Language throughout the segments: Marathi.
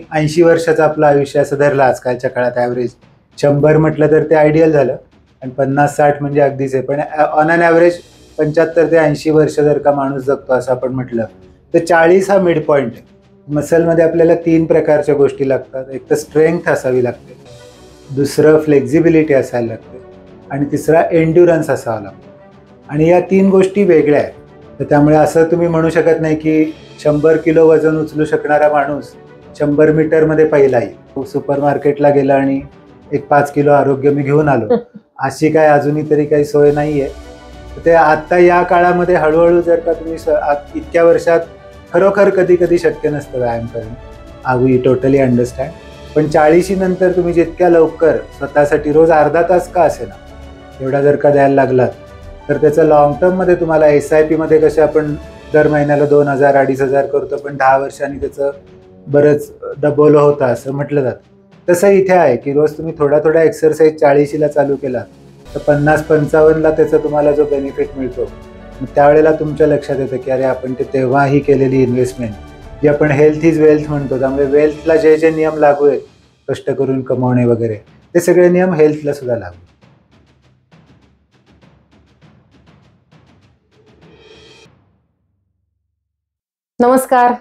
80 वर्षाचं आपलं आयुष्य असं धरलं आजकालच्या काळात ॲव्हरेज 100 म्हटलं तर ते आयडियल झालं आणि 50-60 म्हणजे अगदीच आहे. पण ऑन ॲन ॲव्हरेज 75 ते 80 वर्ष जर का माणूस जगतो असं आपण म्हटलं तर 40 हा मिड पॉईंट आहे. मसलमध्ये आपल्याला 3 प्रकारच्या गोष्टी लागतात. एक तर स्ट्रेंथ असावी लागते, दुसरं फ्लेक्झिबिलिटी असायला लागते आणि तिसरा एन्ड्युरन्स असावा लागतो. आणि या 3 गोष्टी वेगळ्या आहेत. तर त्यामुळे असं तुम्ही म्हणू शकत नाही की 100 किलो वजन उचलू शकणारा माणूस 100 मीटरमध्ये पहिला येईल. सुपर मार्केटला गेला आणि एक 5 किलो आरोग्य मी घेऊन आलो अशी काय अजूनही तरी काही सोय नाहीये. ते आता या काळामध्ये हळूहळू जर का तुम्ही इतक्या वर्षात खरोखर कधी कधी शक्य नसतं व्यायाम करणं. We totally understand. पण 40 नंतर तुम्ही जितक्या लवकर स्वतःसाठी रोज अर्धा तास का असेना एवढा जर का द्यायला लागलात तर त्याचं लॉंग टर्ममध्ये तुम्हाला SIP मध्ये कसे आपण दर महिन्याला 2,000-2,500 करतो पण 10 वर्षांनी त्याचं बरंच डबल होतं असं म्हटलं जातं. तसं इथे आहे की रोज तुम्ही थोडा थोडा एक्सरसाइज 40ला चालू केला तर 50-55ला त्याचा तुम्हाला जो बेनिफिट मिळतो त्यावेळेला तुमच्या लक्षात येतं की अरे आपण ते तेव्हाही केलेली इन्व्हेस्टमेंट जी आपण हेल्थ इज वेल्थ म्हणतो. त्यामुळे वेल्थला जे जे नियम लागू आहेत कष्ट करून कमवणे वगैरे ते सगळे नियम हेल्थला सुद्धा लागू. नमस्कार,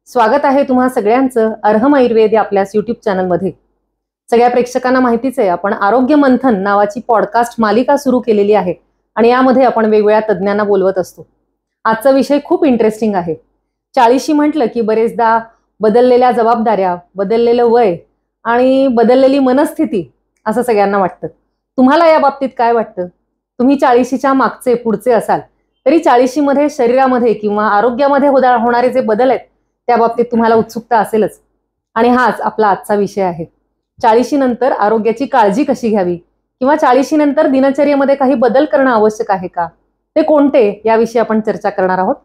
स्वागत आहे तुम्हा सगळ्यांचं अर्हम आयुर्वेद या आपल्या यूट्यूब चॅनलमध्ये. सगळ्या प्रेक्षकांना माहितीच आहे आपण आरोग्य मंथन नावाची पॉडकास्ट मालिका सुरू केलेली आहे आणि यामध्ये आपण वेगवेगळ्या तज्ज्ञांना बोलवत असतो. आजचा विषय खूप इंटरेस्टिंग आहे. 40 म्हटलं की बरेचदा बदललेल्या जबाबदाऱ्या, बदललेलं वय आणि बदललेली मनस्थिती असं सगळ्यांना वाटतं. तुम्हाला या बाबतीत काय वाटतं? तुम्ही 40च्या मागचे पुढचे असाल तरी 40 मध्ये शरीरामध्ये किंवा आरोग्यामध्ये होणारे जे बदल आहेत त्या बाबतीत तुम्हाला उत्सुकता असेलच. आणि हाच आपला आजचा विषय आहे. 40 नंतर आरोग्याची काळजी कशी घ्यावी किंवा 40 नंतर दिनचर्येमध्ये काही बदल करणं आवश्यक आहे का, ते कोणते, याविषयी आपण चर्चा करणार आहोत.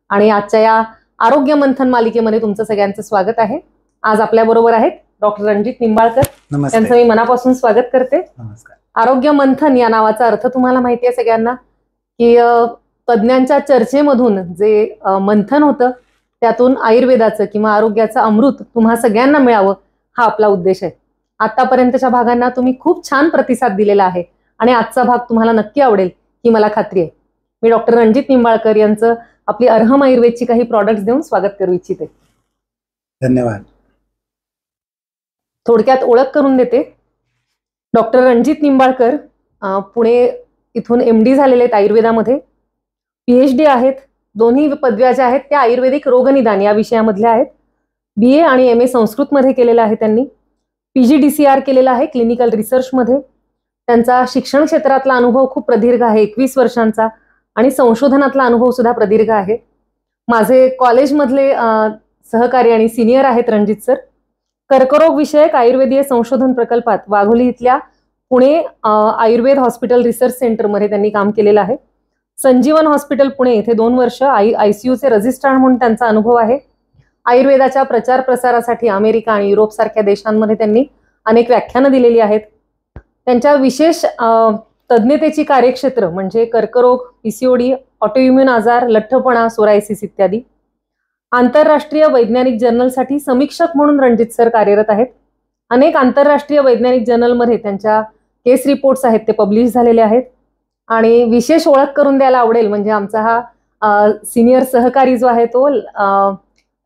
आणि आजच्या या आरोग्य मंथन मालिकेमध्ये तुमचं सगळ्यांचं स्वागत आहे. आज आपल्या बरोबर आहेत डॉक्टर रणजित निंबाळकर. त्यांचं मी मनापासून स्वागत करते. नमस्कार. आरोग्य मंथन या नावाचा अर्थ तुम्हाला माहिती आहे सगळ्यांना की तज्ज्ञांच्या चर्चेमधून जे मंथन होतं त्यातून आयुर्वेदाचं किंवा आरोग्याचं अमृत तुम्हा सगळ्यांना मिळावं हा आपला उद्देश आहे. आतापर्यंतच्या भागांना तुम्ही खूप छान प्रतिसाद दिलेला आहे आणि आजचा भाग तुम्हाला नक्की आवडेल ही मला खात्री आहे. मी डॉक्टर रणजित निंबाळकर यांचं आपली अर्हम आयुर्वेदची काही प्रॉडक्ट्स देऊन स्वागत करू इच्छिते. धन्यवाद. थोडक्यात ओळख करून देते. डॉक्टर रणजित निंबाळकर पुणे इथून MD झालेले आहेत आयुर्वेदामध्ये. PhD आहेत. दोन्ही पदव्या ज्या आहेत त्या आयुर्वेदिक रोगनिदान या विषयामधल्या आहेत. BA आणि MA संस्कृतमध्ये केलेलं आहे त्यांनी. PGDCR केलेला आहे क्लिनिकल रिसर्चमध्ये. त्यांचा शिक्षण क्षेत्रातला अनुभव खूप प्रदीर्घ आहे, 21 वर्षांचा, आणि संशोधनातला अनुभव सुद्धा प्रदीर्घ आहे. माझे कॉलेजमधले सहकारी आणि सिनियर आहेत रणजित सर. कर्करोग विषयक आयुर्वेदीय संशोधन प्रकल्पात वाघोली इथल्या पुणे आयुर्वेद हॉस्पिटल रिसर्च सेंटरमध्ये त्यांनी काम केलेलं आहे. संजीवन हॉस्पिटल पुणे इथे 2 वर्ष ICUचे रजिस्ट्रार म्हणून त्यांचा अनुभव आहे. आयुर्वेदाच्या प्रचार प्रसारासाठी अमेरिका आणि युरोप सारख्या देशांमध्ये त्यांनी अनेक व्याख्यानं दिलेली आहेत. त्यांच्या विशेष तज्ञतेची कार्यक्षेत्र म्हणजे कर्करोग, PCOD, ऑटोइम्युन आजार, लठ्ठपणा, सोरायसिस इत्यादी. आंतरराष्ट्रीय वैज्ञानिक जर्नलसाठी समीक्षक म्हणून रणजित सर कार्यरत आहेत. अनेक आंतरराष्ट्रीय वैज्ञानिक जर्नलमध्ये त्यांच्या केस रिपोर्ट्स आहेत ते पब्लिश झालेले आहेत. आणि विशेष ओळख करून द्यायला आवडेल म्हणजे आमचा हा सिनियर सहकारी जो आहे तो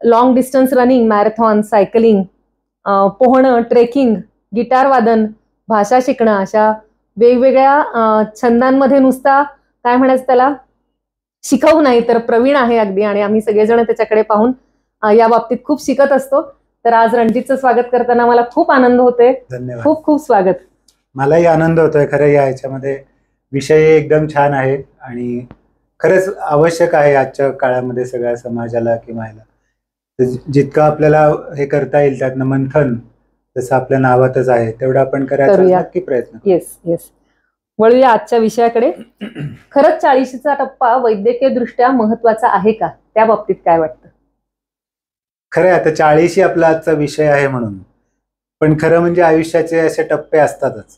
long distance running, marathon, cycling, पोहणं, ट्रेकिंग, गिटार वादन, भाषा शिकणं अशा वेगवेगळ्या छंदांमध्ये नुसता काय म्हणायचं त्याला शिकवू नाही तर प्रवीण आहे अगदी. आणि आम्ही सगळेजण त्याच्याकडे पाहून या बाबतीत खूप शिकत असतो. तर आज रणजितचं स्वागत करताना मला खूप आनंद होतोय. धन्यवाद. खूप खूप स्वागत. मलाही आनंद होतोय. खरं या ह्याच्यामध्ये विषय एकदम छान आहे आणि खरंच आवश्यक आहे आजच्या काळामध्ये सगळ्या समाजाला किंवा जितकं आपल्याला हे करता येईल त्यातनं मंथन जसं आपल्या नावातच आहे तेवढं आपण करायचा नक्की प्रयत्न. येस. वळूया आजच्या विषयाकडे. खरंच 40चा टप्पा वैद्यकीय दृष्ट्या महत्वाचा आहे का, त्या बाबतीत काय वाटतं? खरं आता 40 आपला आजचा विषय आहे म्हणून, पण खरं म्हणजे आयुष्याचे असे टप्पे असतातच.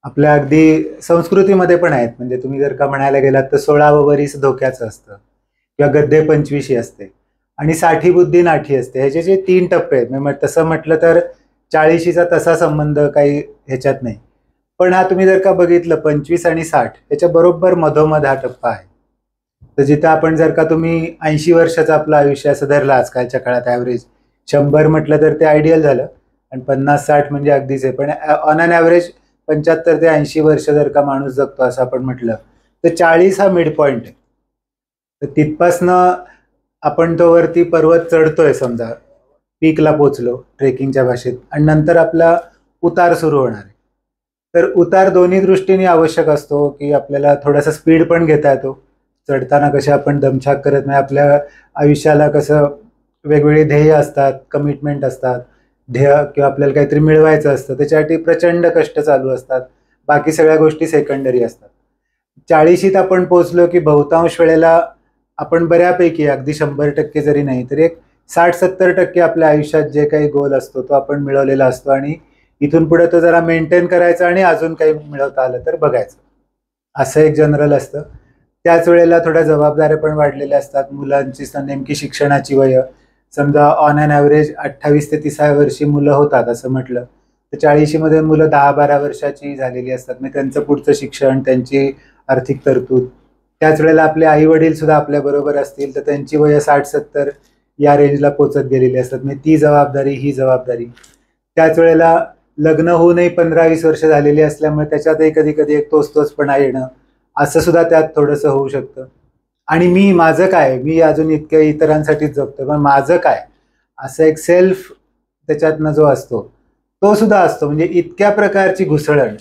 आपल्या अगदी संस्कृतीमध्ये पण आहेत. म्हणजे तुम्ही जर का म्हणायला गेलात तर 16वं वरीस धोक्याचं असतं किंवा गद्धे 25 असते. आणि 60 बुद्धी नाठी असते. ह्याचे जे 3 टप्पे आहेत, म्हणजे तसं म्हटलं तर 40शीचा तसा संबंध काही ह्याच्यात नाही. पण हा तुम्ही जर का बघितलं 25 आणि 60 याच्या बरोबर मधोमध हा टप्पा आहे. तर जिथं आपण जर का तुम्ही 80 वर्षाचं आपलं आयुष्य असं धरलं आजकालच्या काळात ॲव्हरेज, 100 म्हटलं तर ते आयडियल झालं आणि 50-60 म्हणजे अगदीच आहे. पण ऑन अन ॲव्हरेज 75 ते 80 वर्ष जर का माणूस जगतो असं आपण म्हटलं तर 40 हा मिड पॉईंट आहे. तर तिथपासनं आपण तो वरती पर्वत चढतोय, समजा पीकला पोचलो ट्रेकिंगच्या भाषेत, आणि नंतर आपला उतार सुरू होणार आहे. तर उतार दोन्ही दृष्टीने आवश्यक असतो, की आपल्याला थोडासा स्पीड पण घेता येतो. चढताना कसे आपण दमछाक करत नाही, आपल्या आयुष्याला कसं वेगवेगळे ध्येय असतात, कमिटमेंट असतात, ध्येय किंवा आपल्याला काहीतरी मिळवायचं असतं, त्याच्यासाठी प्रचंड कष्ट चालू असतात. बाकी सगळ्या गोष्टी सेकंडरी असतात. 40शीत आपण पोचलो की बहुतांश वेळेला आपण बऱ्यापैकी अगदी 100% जरी नाही तरी एक 60-70% आपल्या आयुष्यात जे काही गोल असतो तो आपण मिळवलेला असतो, आणि इथून पुढे तो जरा मेंटेन करायचा आणि अजून काही मिळवता आलं तर बघायचं, असं एक जनरल असतं. त्याच वेळेला थोड्या जबाबदाऱ्या पण वाढलेल्या असतात. मुलांची नेमकी शिक्षणाची वय, समजा ऑन अन ॲव्हरेज 28 ते 30 वर्षी मुलं होतात असं म्हटलं तर 40मध्ये मुलं 10-12 वर्षाची झालेली असतात. मग त्यांचं पुढचं शिक्षण, त्यांची आर्थिक तरतूद. त्याच वेळेला आपले आई वडील सुद्धा आपल्या बरोबर असतील तर त्यांची वय 60-70 या रेंजला पोचत गेलेली असतात. म्हणजे ती जबाबदारी, ही जबाबदारी. त्याच वेळेला लग्न होऊनही 15-20 वर्ष झालेली असल्यामुळे त्याच्यातही कधी कधी एक तोचपणा येणं, असं सुद्धा त्यात थोडंसं होऊ शकतं. आणि माझं काय, मी अजून इतक्या इतरांसाठीच जगतो, पण माझं काय, असं एक सेल्फ त्याच्यातनं जो असतो तो सुद्धा असतो. म्हणजे इतक्या प्रकारची घुसळण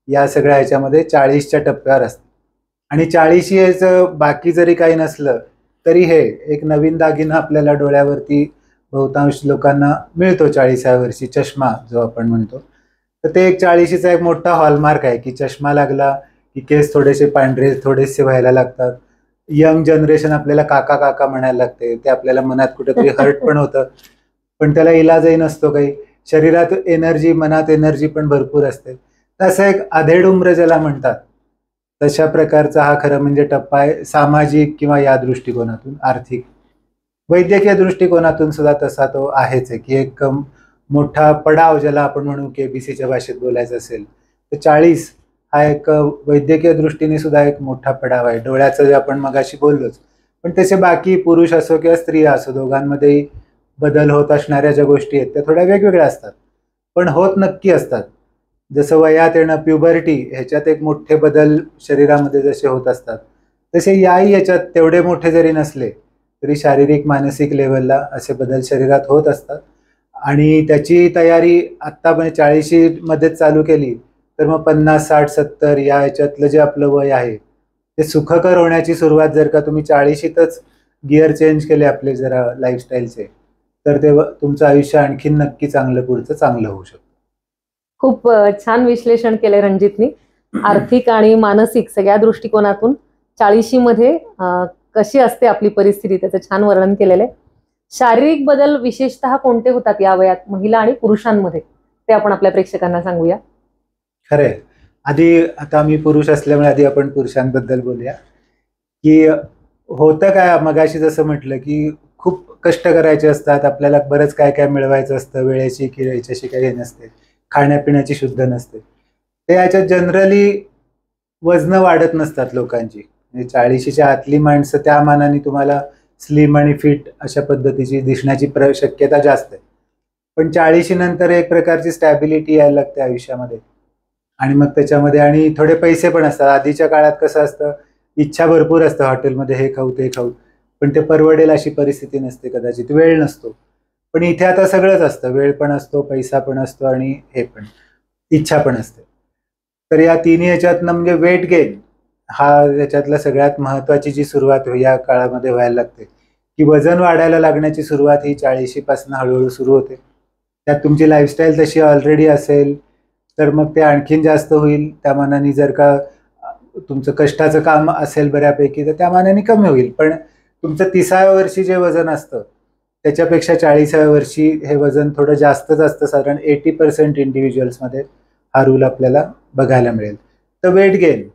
या सगळ्या ह्याच्यामध्ये 40च्या टप्प्यावर असते. आणि 40 याचं बाकी जरी काही नसलं तरी हे एक नवीन दागिना आपल्याला डोळ्यावरती बहुतांश लोकांना मिळतो 40व्या वर्षी, चष्मा जो आपण म्हणतो. तर ते एक 40शीचा एक मोठा हॉलमार्क आहे, की चष्मा लागला की केस थोडेसे पांढरे थोडेसे व्हायला लागतात. यंग जनरेशन आपल्याला काका काका म्हणायला लागते. ते आपल्याला मनात कुठेतरी हर्ट पण होतं, पण त्याला इलाजही नसतो काही. शरीरात एनर्जी, मनात एनर्जी पण भरपूर असते. तसं एक अधेड उम्र ज्याला म्हणतात, तशा प्रकारचा हा खरं म्हणजे टप्पा आहे. सामाजिक किंवा या दृष्टिकोनातून, आर्थिक, वैद्यकीय दृष्टिकोनातून सुद्धा तसा तो आहेच आहे, की एक मोठा पडाव ज्याला आपण म्हणू, KBCच्या भाषेत बोलायचं असेल तर 40 हा एक वैद्यकीय दृष्टीने सुद्धा एक मोठा पडाव आहे. डोळ्याचं जे आपण मगाशी बोललोच, पण त्याचे बाकी पुरुष असो किंवा स्त्रिया असो दोघांमध्येही बदल होत असणाऱ्या ज्या गोष्टी आहेत त्या थोड्या वेगवेगळ्या असतात, पण होत नक्की असतात. जसं वयात येणं, प्युबर्टी, ह्याच्यात एक मोठे बदल शरीरामध्ये जसे होत असतात तसे याही याच्यात तेवढे मोठे जरी नसले तरी शारीरिक मानसिक लेवलला असे बदल शरीरात होत असतात. आणि त्याची तयारी आत्ता म्हणजे 40मध्येच चालू केली तर मग 50-60-70 या ह्याच्यातलं जे आपलं वय आहे ते सुखकर होण्याची सुरुवात जर का तुम्ही 40शीतच गिअर चेंज केले आपले जरा लाईफस्टाईलचे, तर ते तुमचं आयुष्य आणखीन नक्की चांगलं, पुढचं चांगलं होऊ शकतं. खूप छान विश्लेषण केलंय रणजितनी. आर्थिक आणि मानसिक सगळ्या दृष्टिकोनातून 40मध्ये कशी असते आपली परिस्थिती त्याचं छान वर्णन केलेलं आहे. शारीरिक बदल विशेषतः कोणते होतात या वयात महिला आणि पुरुषांमध्ये, ते आपण आपल्या प्रेक्षकांना सांगूया. खरंय. आधी आता मी पुरुष असल्यामुळे आधी आपण पुरुषांबद्दल बोलूया, की होतं काय, मगाशी जसं म्हटलं की खूप कष्ट करायचे असतात आपल्याला, बरंच काय काय मिळवायचं असतं, वेळेची की याच्याशी काही नसते, खाण्यापिण्याची शुद्ध नसते. ते याच्यात जनरली वजनं वाढत नसतात लोकांची. म्हणजे 40शीच्या आतली माणसं त्या मानाने तुम्हाला स्लिम आणि फिट अशा पद्धतीची दिसण्याची शक्यता जास्त आहे. पण 40शी नंतर एक प्रकारची स्टॅबिलिटी यायला लागते आयुष्यामध्ये, आणि मग त्याच्यामध्ये आणि थोडे पैसे पण असतात. आधीच्या काळात कसं असतं, इच्छा भरपूर असतं, हॉटेलमध्ये हे खाऊ ते खाऊ, पण ते परवडेल अशी परिस्थिती नसते, कदाचित वेळ नसतो. पण इथे आता सगळंच असतं, वेळ पण असतो, पैसा पण असतो आणि हे पण, इच्छा पण असते. तर या तिन्ही ह्याच्यातनं म्हणजे वेट गेन हा याच्यातला सगळ्यात महत्त्वाची जी सुरुवात या काळामध्ये व्हायला लागते, की वजन वाढायला लागण्याची सुरुवात ही 40शीपासून हळूहळू सुरू होते. त्यात तुमची लाईफस्टाईल तशी ऑलरेडी असेल तर मग ते आणखीन जास्त होईल. त्या मानाने जर का तुमचं कष्टाचं काम असेल बऱ्यापैकी तर त्या मानाने कमी होईल. पण तुमचं 30व्या वर्षी जे वजन असतं त्याच्यापेक्षा 40व्या वर्षी हे वजन थोडं जास्तच असतं. साधारण 80% इंडिव्हिज्युअल्समध्ये हा रूल आपल्याला बघायला मिळेल. तर वेट गेन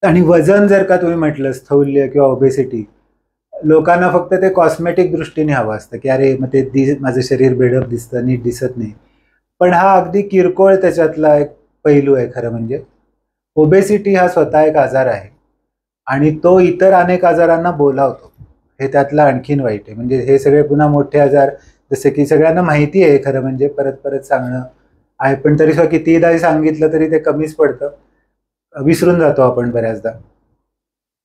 आणि वजन जर का तुम्ही म्हटलं, स्थौल्य किंवा ओबेसिटी, लोकांना फक्त ते कॉस्मेटिक दृष्टीने हवं असतं की अरे मग ते माझं शरीर बेडप दिसतं, नीट दिसत नाही. पण हा अगदी किरकोळ त्याच्यातला एक पैलू आहे खरं म्हणजे. ओबेसिटी हा स्वतः एक आजार आहे आणि तो इतर अनेक आजारांना बोलावतो. हे त्यातलं आणखीन वाईट आहे. म्हणजे हे सगळे पुन्हा मोठे आजार जसे की सगळ्यांना माहिती आहे खरं म्हणजे, परत परत सांगणं आहे, पण तरी सुद्धा कितीदाही सांगितलं तरी ते कमीच पडतं, विसरून जातो आपण बऱ्याचदा.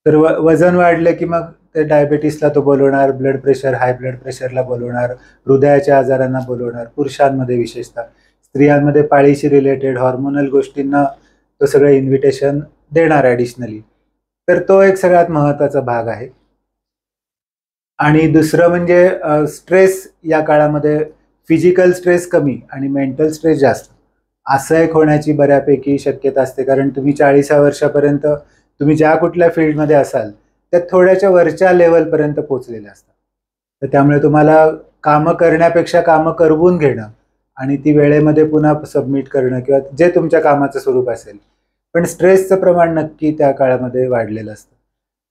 तर वजन वाढलं की मग ते डायबेटीसला तो बोलवणार, ब्लड प्रेशर, हाय ब्लड प्रेशरला बोलवणार, हृदयाच्या आजारांना बोलवणार, पुरुषांमध्ये विशेषतः. स्त्रियांमध्ये पाळीशी रिलेटेड हॉर्मोनल गोष्टींना तो सगळं इन्व्हिटेशन देणार ॲडिशनली. तर तो एक सगळ्यात महत्त्वाचा भाग आहे. आणि दुसरं म्हणजे स्ट्रेस या काळामध्ये फिजिकल स्ट्रेस कमी आणि मेंटल स्ट्रेस जास्त असं एक होण्याची बऱ्यापैकी शक्यता असते. कारण तुम्ही 40व्या वर्षापर्यंत तुम्ही ज्या कुठल्या फील्डमध्ये असाल त्या थोड्याच्या वरच्या लेवलपर्यंत पोहोचलेले असतात. तर त्यामुळे तुम्हाला कामं करण्यापेक्षा कामं करवून घेणं आणि ती वेळेमध्ये पुन्हा सबमिट करणं किंवा जे तुमच्या कामाचं स्वरूप असेल, पण स्ट्रेसचं प्रमाण नक्की त्या काळामध्ये वाढलेलं असतं.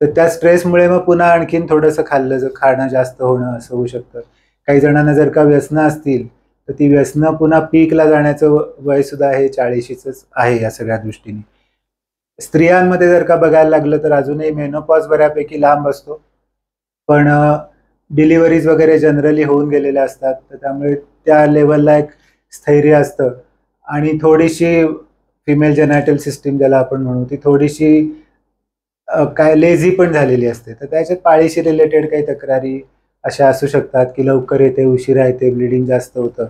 तर त्या स्ट्रेसमुळे मग पुन्हा आणखीन थोडंसं खाणं जास्त होणं असं होऊ शकतं. काही जणांना जर का व्यसनं असतील तर ती व्यसनं पुन्हा पीकला जाण्याचं वय सुद्धा हे 40शीच आहे या सगळ्या दृष्टीने. स्त्रियांमध्ये जर का बघायला लागलं तर अजूनही मेनोपॉज बऱ्यापैकी लांब असतो, पण डिलिव्हरीज वगैरे जनरली होऊन गेलेल्या असतात. तर त्यामुळे त्या लेवलला एक स्थैर्य असतं आणि थोडीशी फिमेल जेनायटल सिस्टीम ज्याला आपण म्हणू ती थोडीशी काय लेझी पण झालेली असते. तर त्याच्यात पाळीशी रिलेटेड काही तक्रारी अशा असू शकतात की लवकर येते, उशिरा येते, ब्लिडिंग जास्त होतं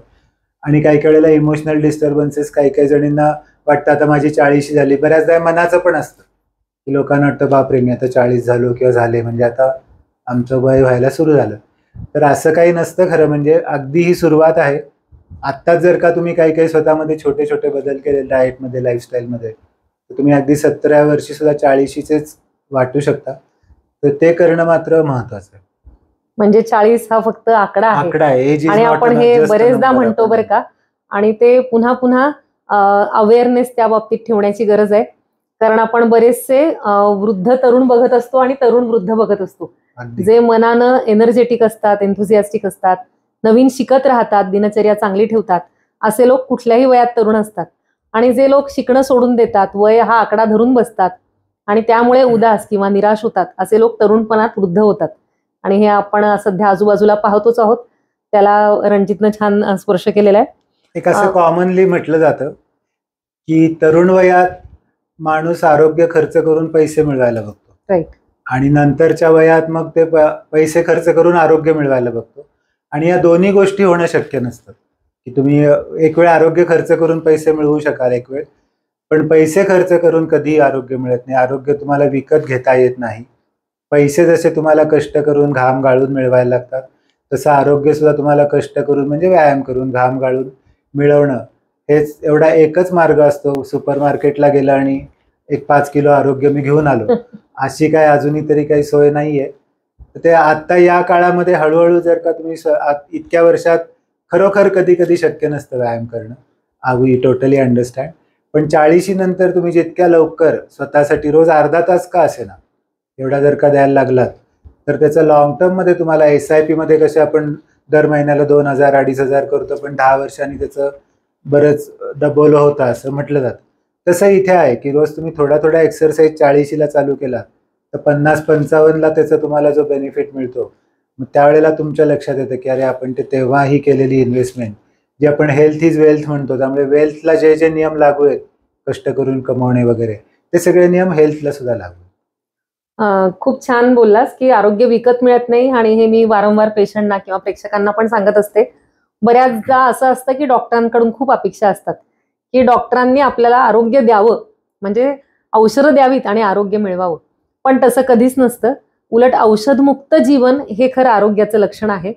आणि काही काही वेळेला इमोशनल डिस्टर्बन्सेस काही काही जणींना वाटतं आता माझी 40शी झाली. बऱ्याचदा मनाचं पण असतं की लोकांना वाटतं बापरे मी आता 40 झालो किंवा झाले म्हणजे आता आमचं वय व्हायला सुरू झालं. तर असं काही नसतं खरं म्हणजे. अगदी ही सुरुवात आहे. आत्ताच जर का तुम्ही काही काही स्वतःमध्ये छोटे छोटे बदल केले डाएटमध्ये, लाईफस्टाईलमध्ये, तर तुम्ही अगदी 17व्या वर्षी सुद्धा 40शीचेच वाटू शकता. तर ते करणं मात्र महत्वाचं आहे. म्हणजे 40 हा फक्त आकडा आकडा आहे. एज इज आणि नॉट आपण हे बरेचदा म्हणतो बरं का, आणि ते पुन्हा पुन्हा अवेअरनेस त्या बाबतीत ठेवण्याची गरज आहे. कारण आपण बरेचसे वृद्ध तरुण बघत असतो आणि तरुण वृद्ध बघत असतो, जे मनानं एनर्जेटिक असतात, एन्थुसियास्टिक असतात, नवीन शिकत राहतात, दिनचर्या चांगली ठेवतात, असे लोक कुठल्याही वयात तरुण असतात. आणि जे लोक शिकणं सोडून देतात, वय हा आकडा धरून बसतात आणि त्यामुळे उदास किंवा निराश होतात, असे लोक तरुणपणात वृद्ध होतात. आणि हे आपण सध्या आजूबाजूला पाहतोच आहोत. त्याला रणजितनं छान स्पर्श केलेला आहे. एक असं कॉमनली म्हटलं जातं की तरुण वयात माणूस आरोग्य खर्च करून पैसे मिळवायला बघतो, राईट, आणि नंतरच्या वयात मग ते पैसे खर्च करून आरोग्य मिळवायला बघतो. आणि या दोन्ही गोष्टी होणं शक्य नसतं की तुम्ही एक वेळ आरोग्य खर्च करून पैसे मिळवू शकाल एक वेळ, पण पैसे खर्च करून कधीही आरोग्य मिळत नाही. आरोग्य तुम्हाला विकत घेता येत नाही. पैसे जसे तुम्हाला कष्ट करून घाम गाळून मिळवायला लागतात, तसं आरोग्य सुद्धा तुम्हाला कष्ट करून म्हणजे व्यायाम करून घाम गाळून मिळवणं हेच एवढा एकच मार्ग असतो. सुपरमार्केटला गेला आणि एक 5 किलो आरोग्य मी घेऊन आलो अशी काय अजूनही तरी काही सोय नाहीये. ते आता या काळामध्ये हळूहळू जर का तुम्ही इतक्या वर्षात खरोखर कधी कधी शक्य नसतं व्यायाम करणं, वी टोटली अंडरस्टँड. पण 40शी नंतर तुम्ही जितक्या लवकर स्वतःसाठी रोज अर्धा तास का असेना एवढा जर का द्यायला लागलात तर त्याचं लॉंग टर्ममध्ये तुम्हाला SIP मध्ये कसे आपण दर महिन्याला 2,000 2,500 करतो, पण 10 वर्षांनी त्याचं बरंच डबल होतं असं म्हटलं जातं. तसं इथे आहे की रोज तुम्ही थोडा थोडा एक्सरसाइज 40शीला चालू केला तर 50-55ला त्याचा तुम्हाला जो बेनिफिट मिळतो, मग त्यावेळेला तुमच्या लक्षात येतं की अरे आपण ते तेव्हाही केलेली इन्व्हेस्टमेंट जी आपण हेल्थ इज वेल्थ म्हणतो, त्यामुळे वेल्थला जे जे नियम लागू आहेत कष्ट करून कमवणे वगैरे ते सगळे नियम हेल्थला सुद्धा लागू. खूप छान बोललास की आरोग्य विकत मिळत नाही. आणि हे मी वारंवार पेशंटना किंवा प्रेक्षकांना पण सांगत असते. बऱ्याचदा असं असतं की डॉक्टरांकडून खूप अपेक्षा असतात की डॉक्टरांनी आपल्याला आरोग्य द्यावं, म्हणजे औषधं द्यावीत आणि आरोग्य मिळवावं. पण तसं कधीच नसतं. उलट औषधमुक्त जीवन हे खरं आरोग्याचं लक्षण आहे.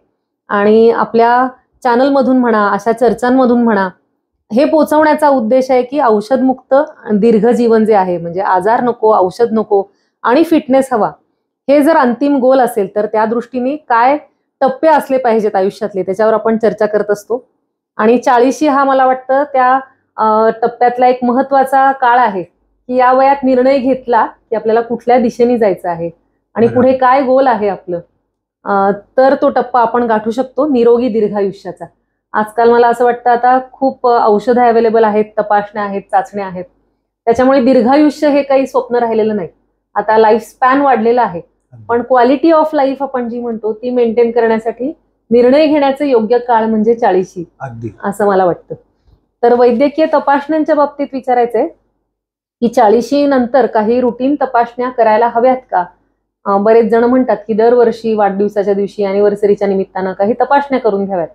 आणि आपल्या चॅनलमधून म्हणा, अशा चर्चांमधून म्हणा, हे पोचवण्याचा उद्देश आहे की औषधमुक्त दीर्घ जीवन जे आहे, म्हणजे आजार नको, औषध नको आणि फिटनेस हवा, हे जर अंतिम गोल असेल तर त्या दृष्टीने काय टप्पे असले पाहिजेत आयुष्यातले त्याच्यावर आपण चर्चा करत असतो. आणि 40शी हा मला वाटतं त्या टप्प्यातला एक महत्वाचा काळ आहे की या वयात निर्णय घेतला की आपल्याला कुठल्या दिशेने जायचं आहे आणि पुढे काय गोल आहे आपलं, तर तो टप्पा आपण गाठू शकतो निरोगी दीर्घायुष्याचा. आजकाल मला असं वाटतं आता खूप औषधं अवेलेबल आहेत, तपासण्या आहेत, चाचण्या आहेत, त्याच्यामुळे दीर्घायुष्य हे काही स्वप्न राहिलेलं नाही. आता लाईफ स्पॅन वाढलेला आहे, पण क्वालिटी ऑफ लाईफ आपण जी म्हणतो ती मेंटेन करण्यासाठी निर्णय घेण्याचं योग्य काळ म्हणजे 40 अगदी असं मला वाटतं. तर वैद्यकीय तपासण्यांच्या बाबतीत विचारायचंय की 40 नंतर काही रुटीन तपासण्या करायला हव्यात का? बरेच जण म्हणतात की दरवर्षी वाढदिवसाच्या दिवशी अॅनिव्हर्सरीच्या निमित्तानं काही तपासण्या करून घ्याव्यात,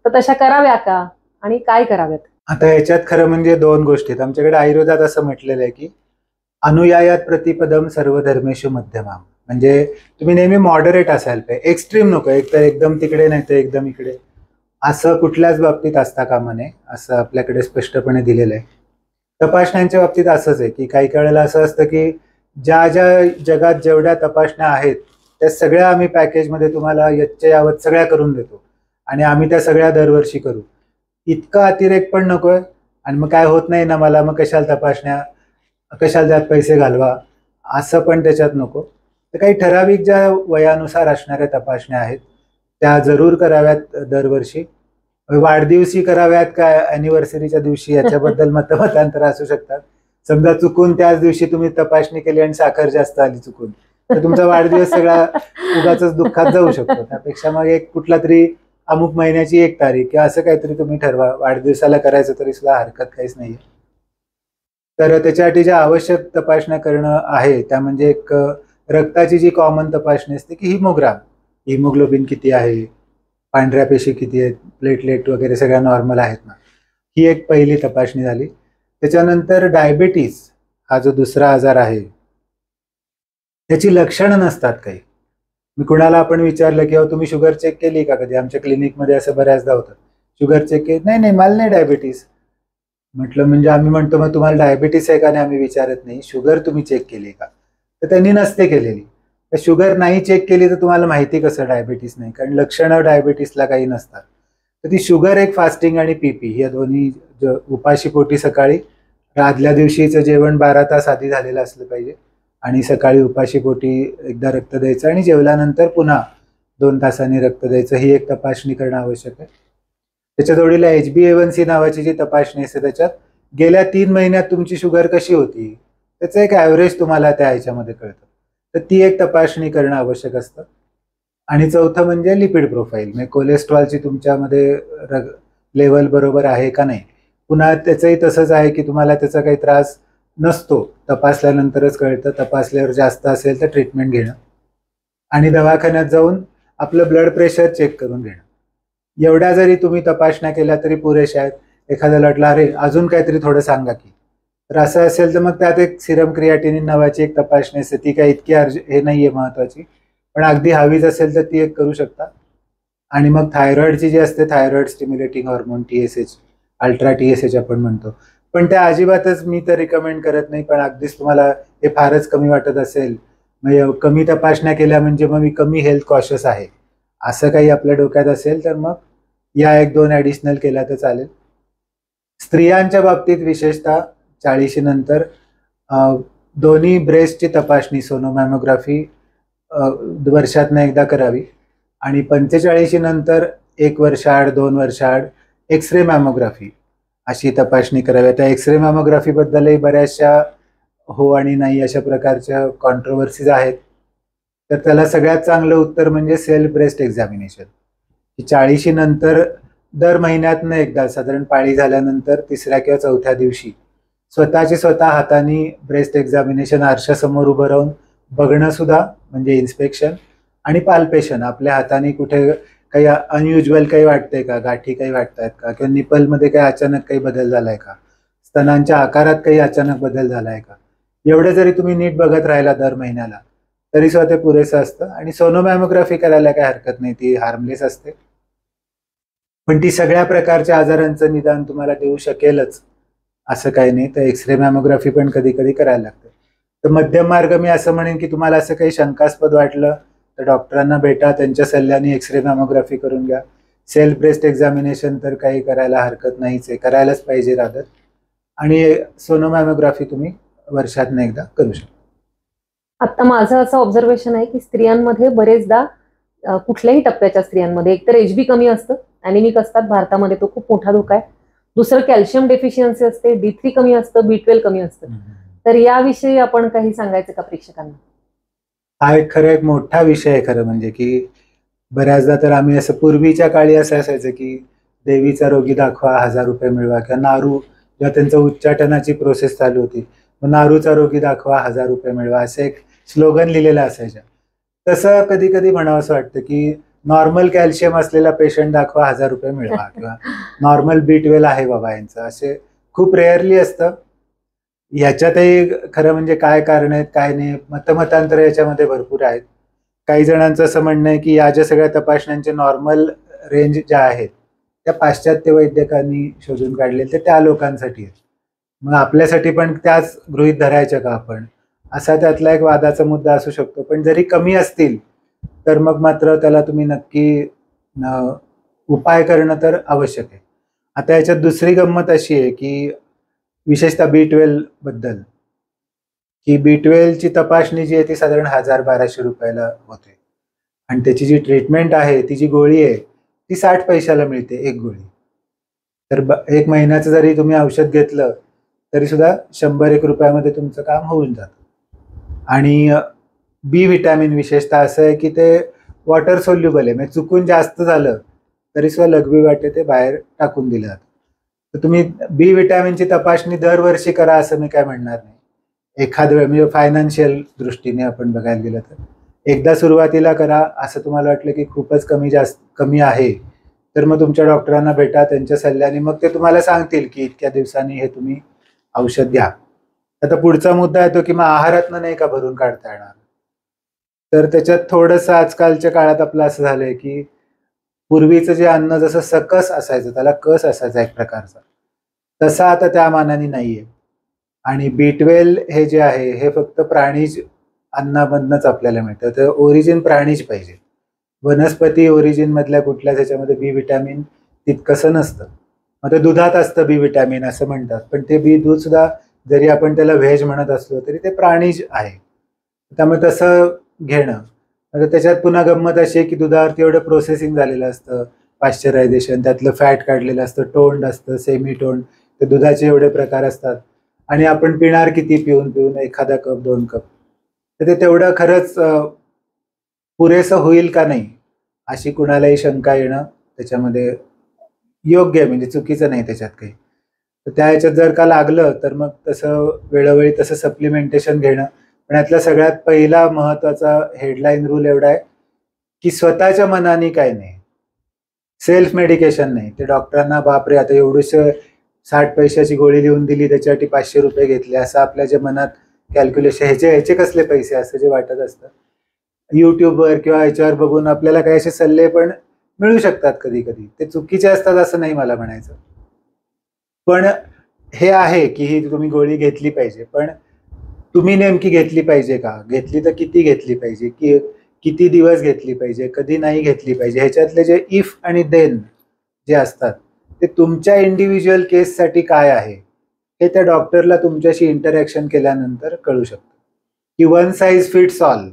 तर तशा कराव्या का आणि काय कराव्यात? आता याच्यात खरं म्हणजे दोन गोष्टी आहेत. आमच्याकडे आयुर्वेदात असं म्हटलेलं आहे की अनुयायात प्रतिपदम सर्व धर्मेषु मध्यमा, म्हणजे तुम्ही नेहमी मॉडरेट असायला पाहिजे, एक्स्ट्रीम नको, एक तर एकदम तिकडे नाही तर एकदम इकडे, असं कुठल्याच बाबतीत असता कामा नये असं आपल्याकडे स्पष्टपणे दिलेलं आहे. तपासण्यांच्या बाबतीत असंच आहे की काही वेळेला असं असतं की ज्या ज्या जगात जेवढ्या तपासण्या आहेत त्या सगळ्या आम्ही पॅकेजमध्ये तुम्हाला यच्चे यावत सगळ्या करून देतो आणि आम्ही त्या सगळ्या दरवर्षी करू. इतका अतिरेक पण नकोय आणि मग काय होत नाही ना मला, मग कशाला तपासण्या, कशाला त्यात पैसे घालवा, असं पण त्याच्यात नको. तर काही ठराविक ज्या वयानुसार असणाऱ्या तपासण्या आहेत त्या जरूर कराव्यात दरवर्षी. वाढदिवशी कराव्यात का अॅनिव्हर्सरीच्या दिवशी याच्याबद्दल मतमतांतर असू शकतात. समजा चुकून त्याच दिवशी तुम्ही तपासणी केली आणि साखर जास्त आली चुकून, तर तुमचा वाढदिवस सगळा उगाच दुःखात जाऊ शकतो. त्यापेक्षा मग एक कुठला तरी अमुक महिन्याची 1 तारीख किंवा असं काहीतरी तुम्ही ठरवा. वाढदिवसाला करायचं तरी सुद्धा हरकत काहीच नाहीये. तर त्याच्यासाठी ज्या आवश्यक तपासण्या करणं आहे त्या म्हणजे एक रक्ताची जी कॉमन तपासणी असते की हिमोग्लोबिन किती आहे, पांढऱ्या पेशी किती आहेत, प्लेटलेट वगैरे सगळ्या नॉर्मल आहेत ना, ही एक पहिली तपासणी झाली. त्याच्यानंतर डायबिटीज हा जो दुसरा आजार आहे त्याची लक्षणं नसतात काही. मी कुणाला आपण विचारलं की तुम्ही शुगर चेक केली का कधी, आमच्या क्लिनिकमध्ये असं बऱ्याचदा होतं, शुगर चेक केली, नाही मला नाही डायबिटीस. म्हटलं म्हणजे आम्ही म्हणतो मग तुम्हाला डायबिटीस आहे का नाही आम्ही विचारत नाही, शुगर तुम्ही चेक केली का, तर त्यांनी नसते केलेली. शुगर नाही चेक केली तर तुम्हाला माहिती कसं डायबिटीस नाही, कारण लक्षणं डायबिटीसला काही नसतात. तर ती शुगर एक फास्टिंग आणि PP या दोन्ही उपाशी पोटी सकाळी आदल्या दिवशीचं जेवण 12 तास आधी झालेलं असलं पाहिजे आणि सकाळी उपाशी पोटी एकदा रक्त द्यायचं आणि जेवल्यानंतर पुन्हा 2 तासांनी रक्त द्यायचं, ही एक तपासणी करणं आवश्यक आहे. त्याच्या जोडीला HbA1c नावाची जी तपासणी असते त्याच्यात गेल्या 3 महिन्यात तुमची शुगर कशी होती त्याचं एक ॲव्हरेज तुम्हाला त्या ह्याच्यामध्ये कळतं, तर ती एक तपासणी करणं आवश्यक असतं. आणि चौथं म्हणजे लिपिड प्रोफाईल, म्हणजे कोलेस्ट्रॉलची तुमच्यामध्ये लेवल बरोबर आहे का नाही. पुन्हा त्याचंही तसंच आहे की तुम्हाला त्याचा काही त्रास नसतो, तपासल्यानंतरच कळतं. तपासल्यावर जास्त असेल तर ट्रीटमेंट घेणं आणि दवाखान्यात जाऊन आपलं ब्लड प्रेशर चेक करून घेणं. एवढ्या जरी तुम्ही तपासण्या केल्या तरी पुरेशा आहेत. एखाद्याला वाटलं अरे अजून काहीतरी थोडं सांगा की, तर असं असेल तर मग त्यात एक सिरम क्रिएटिनिन नावाची एक तपासणी असते, ती काही इतकी हे नाही आहे महत्त्वाची, पण अगदी हवीच असेल तर ती एक करू शकता. आणि मग थायरॉइडची जी असते thyroid stimulating hormone TSH, ultra TSH आपण म्हणतो, पण त्या अजिबातच मी तर रिकमेंड करत नाही. पण अगदीच तुम्हाला हे फारच कमी वाटत असेल, म्हणजे कमी तपासण्या केल्या म्हणजे मग मी कमी हेल्थ कॉशियस आहे असं काही आपल्या डोक्यात असेल तर मग या 1-2 ॲडिशनल केल्या तर चालेल. स्त्रियांच्या बाबतीत विशेषतः 40 नंतर दोन्ही ब्रेस्टची तपासणी सोनोमॅमोग्राफी वर्षातनं एकदा करावी आणि 45 नंतर 1 वर्ष आड 2 वर्ष आड एक्सरे मॅमोग्राफी अशी तपासणी करावी. त्या एक्सरे मॅमोग्राफीबद्दलही बऱ्याचशा हो आणि नाही अशा प्रकारच्या कॉन्ट्रोवर्सीज आहेत. तर त्याला सगळ्यात चांगलं उत्तर म्हणजे सेल्फ ब्रेस्ट एक्झामिनेशन. 40 नंतर दर महिन्यातनं एकदा साधारण पाळी झाल्यानंतर 3ऱ्या किंवा 4थ्या दिवशी स्वतः हाताने ब्रेस्ट एक्झामिनेशन आरशासमोर उभं राहून बघणं सुद्धा म्हणजे इन्स्पेक्शन आणि पाल्पेशन, आपल्या हाताने कुठे काही अनयुज्युअल काही वाटतंय का, गाठी काही वाटतायत का, किंवा निपलमध्ये काही अचानक काही बदल झालाय का, स्तनांच्या आकारात काही अचानक बदल झालाय का, एवढं जरी तुम्ही नीट बघत राहिला दर महिन्याला तरी सुद्धा ते पुरेसं असतं. आणि सोनोमॅमोग्राफी करायला काही हरकत नाही, ती हार्मलेस असते, पण ती सगळ्या प्रकारच्या आजारांचं निदान तुम्हाला देऊ शकेलच असं काही नाही. तर एक्सरे मॅमोग्राफी पण कधी कधी करायला लागते. तर मध्यम मार्ग मी असं म्हणेन की तुम्हाला असं काही शंकास्पद वाटलं तर डॉक्टरांना भेटा, त्यांच्या सल्ल्याने एक्सरे मॅमोग्राफी करून घ्या. सेल्फ ब्रेस्ट एक्झामिनेशन तर काही करायला हरकत नाहीच आहे, करायलाच पाहिजे रादर. आणि सोनोमॅमोग्राफी तुम्ही वर्षातनं एकदा करू शकता. आता माझं असं ऑब्झर्वेशन आहे की स्त्रियांमध्ये बरेचदा कुठल्याही टप्प्याच्या स्त्रियांमध्ये. एकतर HB कमी असतं, ॲनिमिक असतात भारतामध्ये, तो खूप मोठा धोका आहे. दुसरं कॅल्शियम डेफिशियन्सी असते, D3 कमी असतं, B12 कमी असतं. तर याविषयी आपण काही सांगायचं का प्रेक्षकांना? हा एक खरं मोठा विषय आहे खरं म्हणजे, की बऱ्याचदा तर आम्ही असं पूर्वीच्या काळी असं असायचं की देवीचा रोगी दाखवा 1000 रुपये मिळवा, किंवा नारू जेव्हा त्यांचं उच्चाटनाची प्रोसेस चालू होती, मग नारूचा रोगी दाखवा 1000 रुपये मिळवा, असं एक स्लोगन लिहिलेलं असायचं. तसं कधी कधी म्हणावंसं वाटतं की नॉर्मल कॅल्शियम असलेला पेशंट दाखवा 1000 रुपये मिळवा, किंवा नॉर्मल B12 आहे बाबा यांचं, असे खूप रेअरली असतं. याच्यातही खरं म्हणजे काय कारण आहेत काय नाही, मतमतांतर याच्यामध्ये भरपूर आहेत. काही जणांचं असं म्हणणं आहे की या ज्या सगळ्या तपासण्यांचे नॉर्मल रेंज ज्या आहेत त्या पाश्चात्य वैद्यकांनी शोधून काढले, ते त्या लोकांसाठी आहेत. मग आपल्यासाठी पण त्याच गृहीत धरायच्या का आपण, असा त्यातला एक वादाचा मुद्दा असू शकतो. पण जरी कमी असतील तर मग मात्र त्याला तुम्ही नक्की उपाय करणं तर आवश्यक आहे. आता याच्यात दुसरी गंमत अशी आहे की विशेषतः B12 बद्दल, की B12 ची तपासणी जी आहे ती साधारण 1000-1200 रुपयाला होते, आणि त्याची जी ट्रीटमेंट आहे, ती जी गोळी आहे ती 60 पैशाला मिळते एक गोळी. तर 1 महिन्याचं जरी तुम्ही औषध घेतलं तरी सुद्धा 100-1 रुपयामध्ये तुमचं काम होऊन जातं. आणि बी विटॅमिन विशेषतः असं आहे की ते वॉटर सोल्युबल आहे, म्हणजे चुकून जास्त झालं तरी सुद्धा लघवी वाटे ते बाहेर टाकून दिलं जातं. तर तुम्ही बी विटॅमिनची तपासणी दरवर्षी करा असं मी काय म्हणणार नाही. एखाद वेळ म्हणजे फायनान्शियल दृष्टीने आपण बघायला गेलं तर एकदा सुरुवातीला करा. असं तुम्हाला वाटलं की खूपच कमी आहे तर मग तुमच्या डॉक्टरांना भेटा, त्यांच्या सल्ल्याने मग ते तुम्हाला सांगतील की इतक्या दिवसांनी हे तुम्ही औषध घ्या. आता पुढचा मुद्दा येतो की मग आहारातनं नाही का भरून काढता येणार. तर त्याच्यात थोडंसं आजकालच्या काळात आपलं असं झालंय की पूर्वीचं जे अन्न जसं सकस असायचं, त्याला कस असायचा एक प्रकारचा, तसा आता त्या मानाने नाहीये. आणि B12 हे जे आहे हे फक्त प्राणीज अन्नामधनंच आपल्याला मिळतं. तर ओरिजिन प्राणीज पाहिजे. वनस्पती ओरिजिन मधल्या कुठल्याच ह्याच्यामध्ये बी विटॅमिन तितकंसं नसतं. मग ते दुधात असतं बी विटॅमिन असं म्हणतात, पण ते बी दूध सुद्धा जरी आपण त्याला व्हेज म्हणत असलो तरी ते प्राणीज आहे. त्यामुळे तसं घेणं. आता त्याच्यात पुन्हा गंमत अशी आहे की दुधावरती एवढं प्रोसेसिंग झालेलं असतं, पाश्चरायझेशन, त्यातलं फॅट काढलेलं असतं, टोंड असतं, सेमी टोंड, ते दुधाचे एवढे प्रकार असतात. आणि आपण पिणार किती पिऊन पिऊन, एखादा कप 2 कप, तर ते तेवढं खरंच पुरेसं होईल का नाही अशी कुणालाही शंका येणं त्याच्यामध्ये योग्य आहे, म्हणजे चुकीचं नाही त्याच्यात काही. तर त्या ह्याच्यात जर का लागलं तर मग तसं वेळोवेळी तसं सप्लिमेंटेशन घेणं. पण यातला सगळ्यात पहिला महत्वाचा हेडलाईन रूल एवढा आहे की स्वतःच्या मनाने काय नाही, सेल्फ मेडिकेशन नाही. ते डॉक्टरांना बापरे आता एवढीशं 60 पैशाची गोळी लिहून दिली त्याच्यासाठी 500 रुपये घेतले, असं आपल्या जे मनात कॅल्क्युलेशन, ह्याचे कसले पैसे असं जे वाटत असतं. युट्यूबवर किंवा ह्याच्यावर बघून आपल्याला काही असे सल्ले पण मिळू शकतात कधी कधी, ते चुकीचे असतात असं नाही मला म्हणायचं. पण हे आहे की ही तुम्ही गोळी घेतली पाहिजे, पण तुम्ही नेमकी घेतली पाहिजे का, घेतली तर किती घेतली पाहिजे, की किती दिवस घेतली पाहिजे, कधी नाही घेतली पाहिजे, ह्याच्यातले जे इफ आणि देन जे असतात ते तुमच्या इंडिव्हिज्युअल केससाठी काय आहे हे त्या डॉक्टरला तुमच्याशी इंटरॅक्शन केल्यानंतर कळू शकतं. की वन साईज फिट्स ऑल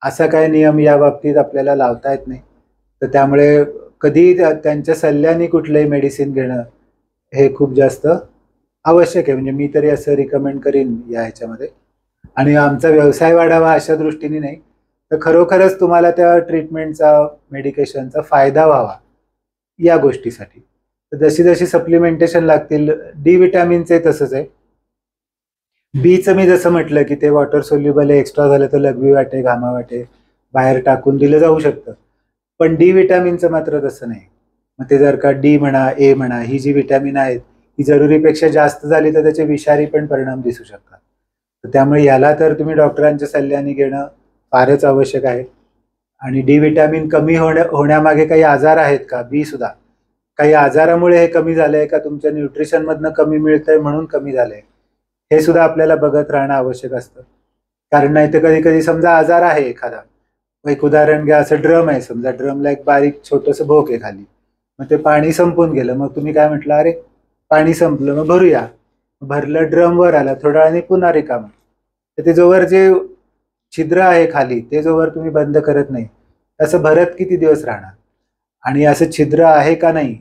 असा काय नियम या बाबतीत आपल्याला लावता येत नाही. तर त्यामुळे कधी त्यांच्या सल्ल्याने कुठलंही मेडिसिन घेणं हे खूप जास्त आवश्यक आहे. म्हणजे मी तरी असं रिकमेंड करीन या ह्याच्यामध्ये. आणि आमचा व्यवसाय वाढावा अशा दृष्टीने नाही, तर खरोखरच तुम्हाला त्या ट्रीटमेंटचा, मेडिकेशनचा फायदा व्हावा या गोष्टीसाठी. तर जशी जशी सप्लिमेंटेशन लागतील, डी विटॅमिनचे तसंच आहे. बीचं मी जसं म्हटलं की ते वॉटर सोल्युबल आहे, एक्स्ट्रा झालं तर लघवी वाटे, घामा वाटे बाहेर टाकून दिलं जाऊ शकतं. पण डी विटॅमिनचं मात्र तसं नाही. मग ते जर का डी म्हणा, ए म्हणा, ही जी विटॅमिन आहेत ही जरुरीपेक्षा जास्त झाली तर त्याचे विषारी पण परिणाम दिसू शकतात. तर त्यामुळे याला तर तुम्ही डॉक्टरांच्या सल्ल्याने घेणं फारच आवश्यक आहे. आणि डी विटॅमिन कमी होण्यामागे काही आजार आहेत का, बी सुद्धा काही आजारामुळे हे कमी झालंय का, तुमच्या न्यूट्रिशनमधनं कमी मिळतंय म्हणून कमी झालंय, हे सुद्धा आपल्याला बघत राहणं आवश्यक असतं. कारण नाही तर कधी कधी समजा आजार आहे एखादा, एक उदाहरण घ्या, असं ड्रम आहे समजा, ड्रमला एक बारीक छोटंसं भोक आहे खाली, मग ते पाणी संपून गेलं, मग तुम्ही काय म्हटलं, अरे पाणी संपलं मग भरूया, भरलं, ड्रम वर आला, थोड्या वेळाने पुन्हा रिकामं. तर ते जोवर जे छिद्र आहे खाली ते जोवर तुम्ही बंद करत नाही असं भरत किती दिवस राहणार, आणि असं छिद्र आहे का नाही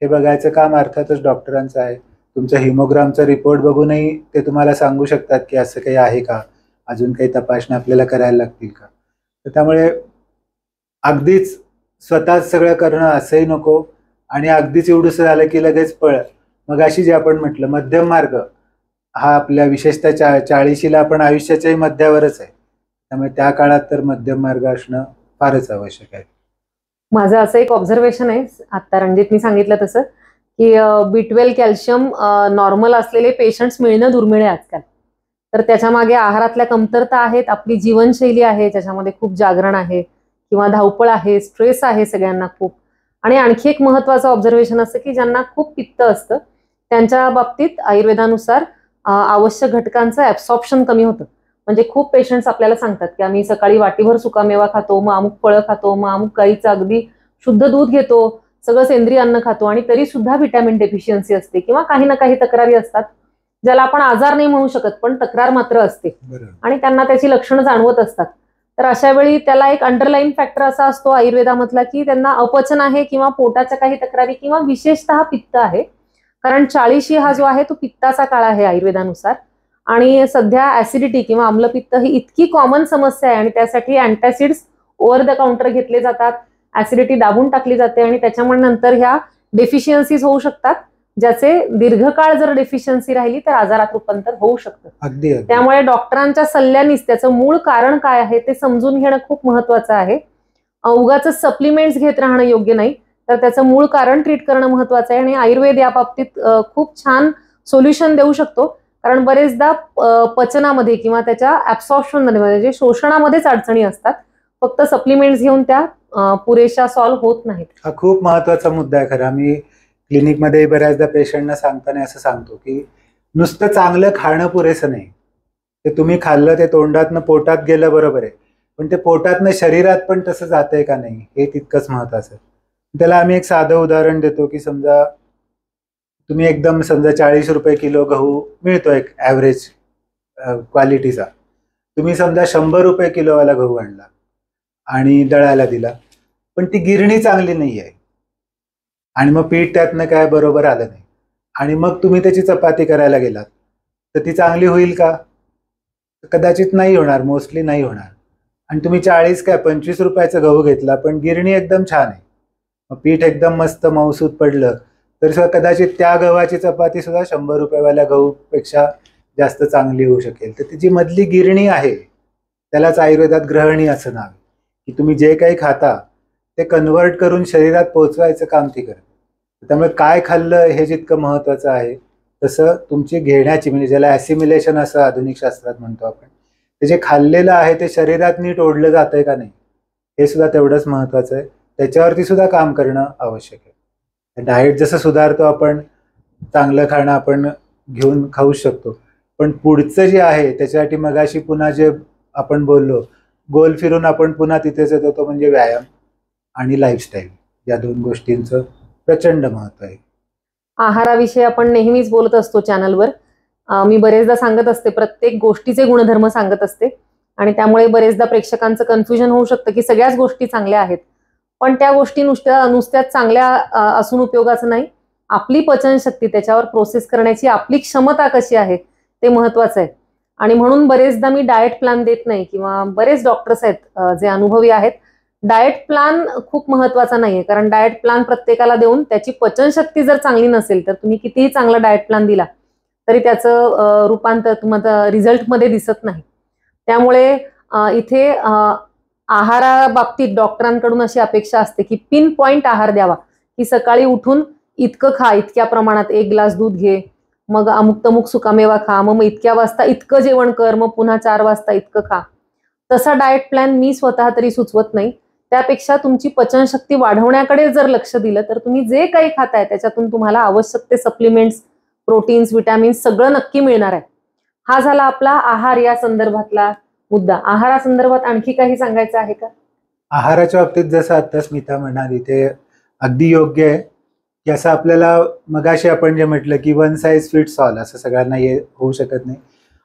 हे बघायचं काम अर्थातच डॉक्टरांचं आहे. तुमचा हिमोग्रामचा रिपोर्ट बघूनही ते तुम्हाला सांगू शकतात की असं काही आहे का, अजून काही तपासणी आपल्याला करायला लागतील का. तर त्यामुळे अगदीच स्वतःच सगळं करणं असंही नको, आणि अगदीच एवढंसं झालं की लगेच पळ. मग अशी जे आपण म्हटलं मध्यम मार्ग हा आपल्या विशेषतः 40शीला आपण आयुष्याच्याही मध्यावरच आहे, त्यामुळे त्या काळात तर मध्यम मार्ग असणं फारच आवश्यक आहे. माझं असं एक ऑब्झर्वेशन आहे, आता रणजितनी सांगितलं तसं, की B12 कॅल्शियम नॉर्मल असलेले पेशंट्स मिळणं दुर्मिळ आहे आजकाल. तर त्याच्या मागे आहारातल्या कमतरता आहेत, आपली जीवनशैली आहे ज्याच्यामध्ये खूप जागरण आहे किंवा धावपळ आहे, स्ट्रेस आहे सगळ्यांना खूप. आणि आणखी एक महत्वाचं ऑब्झर्वेशन असतं की ज्यांना खूप पित्त असतं त्यांच्या बाबतीत आयुर्वेदानुसार आवश्यक घटकांचं ऍब्सॉर्प्शन कमी होतं. म्हणजे खूप पेशंट्स आपल्याला सांगतात की आम्ही सकाळी वाटीभर सुकामेवा खातो, मग अमुक फळं खातो, मग अमुक गाईचं अगदी शुद्ध दूध घेतो, सगळं सेंद्रिय अन्न खातो, आणि तरी सुद्धा व्हिटॅमिन डेफिशियन्सी असते किंवा काही ना काही तक्रारी असतात, ज्याला आपण आजार नाही म्हणू शकत पण तक्रार मात्र असते, आणि त्यांना त्याची लक्षणं जाणवत असतात. तर अशा वेळी त्याला एक अंडरलाईन फॅक्टर असा असतो आयुर्वेदामधला की त्यांना अपचन आहे किंवा पोटाच्या काही तक्रारी किंवा विशेषतः पित्त आहे. कारण 40 हा जो आहे तो पित्ताचा काळ आहे आयुर्वेदानुसार, आणि सध्या ऍसिडिटी किंवा आम्लपित्त ही इतकी कॉमन समस्या आहे, आणि त्यासाठी अँटासिड्स ओव्हर द काउंटर घेतले जातात, ऍसिडिटी दाबून टाकली जाते, आणि त्याच्यामुळे नंतर ह्या डेफिशियन्सीज होऊ शकतात, ज्याचे दीर्घकाळ जर डेफिशियन्सी राहिली तर आजारात रूपांतर होऊ शकतं. अगदी त्यामुळे डॉक्टरांच्या सल्ल्यानेच त्याचं मूळ कारण काय आहे ते समजून घेणं खूप महत्वाचं आहे. उगाच सप्लिमेंट्स घेत राहणं योग्य नाही, तर त्याचं मूळ कारण ट्रीट करणं महत्वाचं आहे. आणि आयुर्वेद या बाबतीत खूप छान सोल्युशन देऊ शकतो, कारण बरेचदा पचनामध्ये किंवा त्याच्या ऍब्सॉर्प्शन मध्ये म्हणजे शोषणामध्येच अडचणी असतात, फक्त सप्लिमेंट्स घेऊन त्या पुरेशा सॉल्व्ह होत नाहीत. हा खूप महत्वाचा मुद्दा आहे खरा. मी क्लिनिकमध्ये बऱ्याचदा पेशंटना सांगताना असं सांगतो की नुसतं चांगलं खाणं पुरेसं नाही. ते तुम्ही खाल्लं ते तोंडातनं पोटात गेलं बरोबर आहे, पण ते पोटातनं शरीरात पण तसं जातंय का नाही हे तितकंच महत्वाचं आहे. त्याला आम्ही एक साधं उदाहरण देतो की समजा तुम्ही एकदम समजा 40 रुपये किलो गहू मिळतो एक ॲव्हरेज क्वालिटीचा, तुम्ही समजा 100 रुपये किलोवाला गहू आणला आणि दळायला दिला, पण ती गिरणी चांगली नाही आहे आणि मग पीठ त्यातनं काय बरोबर आलं नाही, आणि मग तुम्ही त्याची चपाती करायला गेलात तर ती चांगली होईल का? कदाचित नाही होणार, मोस्टली नाही होणार. आणि तुम्ही 40 काय 25 रुपयाचा गहू घेतला पण गिरणी एकदम छान आहे, मग पीठ एकदम मस्त मऊसूत पडलं, तर सुद्धा कदाचित त्या गव्हाची चपाती सुद्धा 100 रुपयावाल्या गहूपेक्षा जास्त चांगली होऊ शकेल. तर ती जी मधली गिरणी आहे त्यालाच आयुर्वेदात ग्रहणी असं नाव आहे, की तुम्ही जे काही खाता ते कन्व्हर्ट करून शरीरात पोहोचवायचं काम ती करते. त्यामुळे काय खाल्लं हे जितकं महत्वाचं आहे तसं तुमची घेण्याची, म्हणजे ज्याला ॲसिमिलेशन असं आधुनिक शास्त्रात म्हणतो आपण, ते जे खाल्लेलं आहे ते शरीरात नीट ओढलं जातंय का नाही हे सुद्धा तेवढंच महत्वाचं आहे. त्याच्यावरती सुद्धा काम करणं आवश्यक आहे. डाएट जसं सुधारतो आपण, चांगलं खाणं आपण घेऊन खाऊ शकतो, पण पुढचं जे आहे त्याच्यासाठी मगाशी पुन्हा जे आपण बोललो गोल फिरून आपण पुन्हा तिथेच येतो, तो म्हणजे व्यायाम आणि लाईफस्टाईल. या दोन गोष्टींचं प्रचंड महत्व आहे. आहाराविषयी आपण नेहमीच बोलत असतो चॅनलवर. मी बरेचदा सांगत असते, प्रत्येक गोष्टीचे गुणधर्म सांगत असते, आणि त्यामुळे बरेचदा प्रेक्षकांचं कन्फ्युजन होऊ शकतं की सगळ्याच गोष्टी चांगल्या आहेत, पण त्या गोष्टी नुसत्याच चांगल्या असून उपयोगाचं नाही. आपली पचनशक्ती, त्याच्यावर प्रोसेस करण्याची आपली क्षमता कशी आहे ते महत्वाचं आहे. आणि म्हणून बरेचदा मी डाएट प्लॅन देत नाही, किंवा बरेच डॉक्टर्स आहेत जे अनुभवी आहेत, डाएट प्लॅन खूप महत्वाचा नाहीये, कारण डाएट प्लॅन प्रत्येकाला देऊन त्याची पचनशक्ती जर चांगली नसेल तर तुम्ही कितीही चांगला डाएट प्लॅन दिला तरी त्याचं रूपांतर तुम्हाला रिझल्टमध्ये दिसत नाही. त्यामुळे इथे आहाराबाबतीत डॉक्टरांकडून अशी अपेक्षा असते की पिन पॉइंट आहार द्यावा, की सकाळी उठून इतकं खा, इतक्या प्रमाणात 1 ग्लास दूध घे, मग अमुक तमुक सुकामेवा खा, मग इतक्या वाजता इतकं जेवण कर, मग पुन्हा 4 वाजता इतकं खा. तसा डाएट प्लॅन मी स्वतः तरी सुचवत नाही. त्यापेक्षा तुमची पचनशक्ती वाढवण्याकडे जर लक्ष दिलं तर तुम्ही जे काही खाताय त्याच्यातून तुम्हाला आवश्यक ते सप्लिमेंट्स, प्रोटीन्स, विटॅमिन्स सगळं नक्की मिळणार आहे. हा झाला आपला आहार या संदर्भातला मुद्दा. आहारासंदर्भात आणखी काही सांगायचं आहे का? आहाराच्या बाबतीत जसं आता स्मिता म्हणाली ते अगदी योग्य आहे, की असं आपल्याला मगाशी आपण जे म्हटलं की वन साईज फिट्स ऑल असं सगळ्यांना होऊ शकत नाही,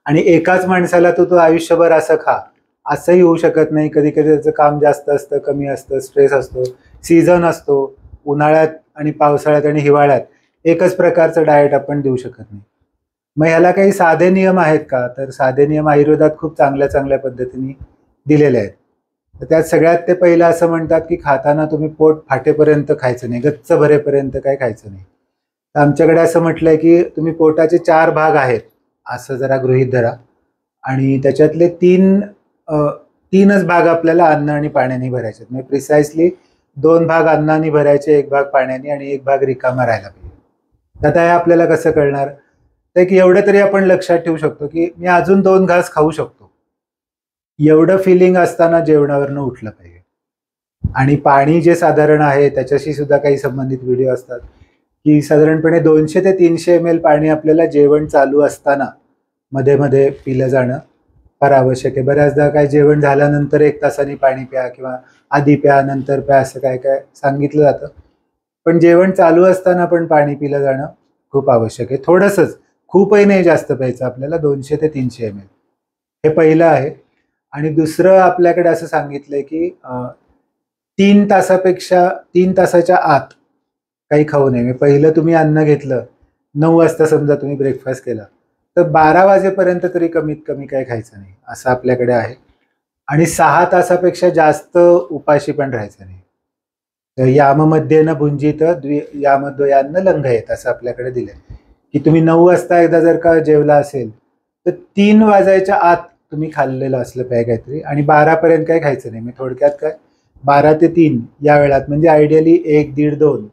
आणि एकाच माणसाला तो आयुष्यभर असं खा असंही होऊ शकत नाही. कधी कधी त्याचं काम जास्त असतं, कमी असतं, स्ट्रेस असतो, सीझन असतो. उन्हाळ्यात आणि पावसाळ्यात आणि हिवाळ्यात एकच प्रकारचं डाएट आपण देऊ शकत नाही. मग ह्याला काही साधे नियम आहेत का? तर साधे नियम आयुर्वेदात खूप चांगल्या चांगल्या पद्धतीने दिलेले आहेत. तर त्यात सगळ्यात ते पहिलं असं म्हणतात की खाताना तुम्ही पोट फाटेपर्यंत खायचं नाही, गच्च भरेपर्यंत काय खायचं नाही. तर आमच्याकडे असं म्हटलंय की तुम्ही पोटाचे 4 भाग आहेत असं जरा गृहीत धरा, आणि त्याच्यातले 3च भाग आपल्याला अन्न आणि पाण्याने भरायचे. म्हणजे प्रिसाइसली 2 भाग अन्नाने भरायचे, 1 भाग पाण्याने, आणि 1 भाग रिकामा राहायला पाहिजे. आता हे आपल्याला कसं कळणार? तर की एवढं तरी आपण लक्षात ठेवू शकतो की मी अजून 2 घास खाऊ शकतो, एवढं फिलिंग असताना जेवणावरनं उठलं पाहिजे. आणि पाणी जे साधारण आहे त्याच्याशी सुद्धा काही संबंधित व्हिडिओ असतात की साधारणपणे 200 ते 300 ml पाणी आपल्याला जेवण चालू असताना मध्ये मध्ये पिलं जाणं फार आवश्यक आहे. बऱ्याचदा काय जेवण झाल्यानंतर 1 तासाने पाणी प्या किंवा आधी प्या नंतर प्या असं काय काय सांगितलं जातं, पण जेवण चालू असताना पण पाणी पिलं जाणं खूप आवश्यक आहे. थोडंसंच, खूपही नाही जास्त प्यायचं आपल्याला, 200 ते 300 ml. हे पहिलं आहे. आणि दुसरं आपल्याकडे असं सांगितलंय की 3 तासाच्या आत काही खाऊ नये. पहिलं तुम्ही अन्न घेतलं 9 वाजता, समजा तुम्ही ब्रेकफास्ट केला, तर 12 वाजेपर्यंत तरी कमीत कमी काही खायचं नाही असं आपल्याकडे आहे. आणि 6 तासापेक्षा जास्त उपाशी पण राहायचं नाही. तर यामध्येन भुंजीत यामद्वयान्न लंघयेत असं आपल्याकडे दिलंय की तुम्ही 9 वाजता एकदा जर का जेवला असेल तर 3 वाजायच्या आत तुम्ही खाल्लेलं असलं पाहिजे काहीतरी, आणि 12 पर्यंत काही खायचं नाही. म्हणजे थोडक्यात काय, 12 ते 3 या वेळात, म्हणजे आयडियली 1, 1.5, 2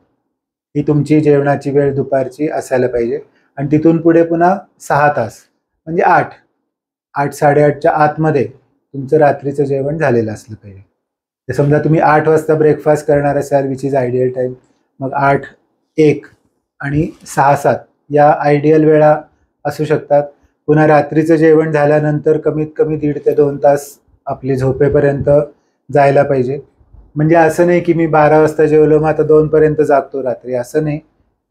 ही तुमची जेवणाची वेळ दुपारची असायला पाहिजे. आणि तिथून पुढे पुन्हा 6 तास म्हणजे 8, 8-8:30च्या आतमध्ये तुमचं रात्रीचं जेवण झालेलं असलं पाहिजे. तर समजा तुम्ही 8 वाजता ब्रेकफास्ट करणार असाल, विच इज आयडियल टाईम, मग 8, 1 आणि 6-7 या आयडियल वेळा असू शकतात. पुन्हा रात्रीचं जेवण झाल्यानंतर कमीत कमी 1.5 ते 2 तास आपली झोपेपर्यंत जायला पाहिजे. म्हणजे असं नाही की मी 12 वाजता जेवलो मग आता 2 पर्यंत जागतो रात्री, असं नाही.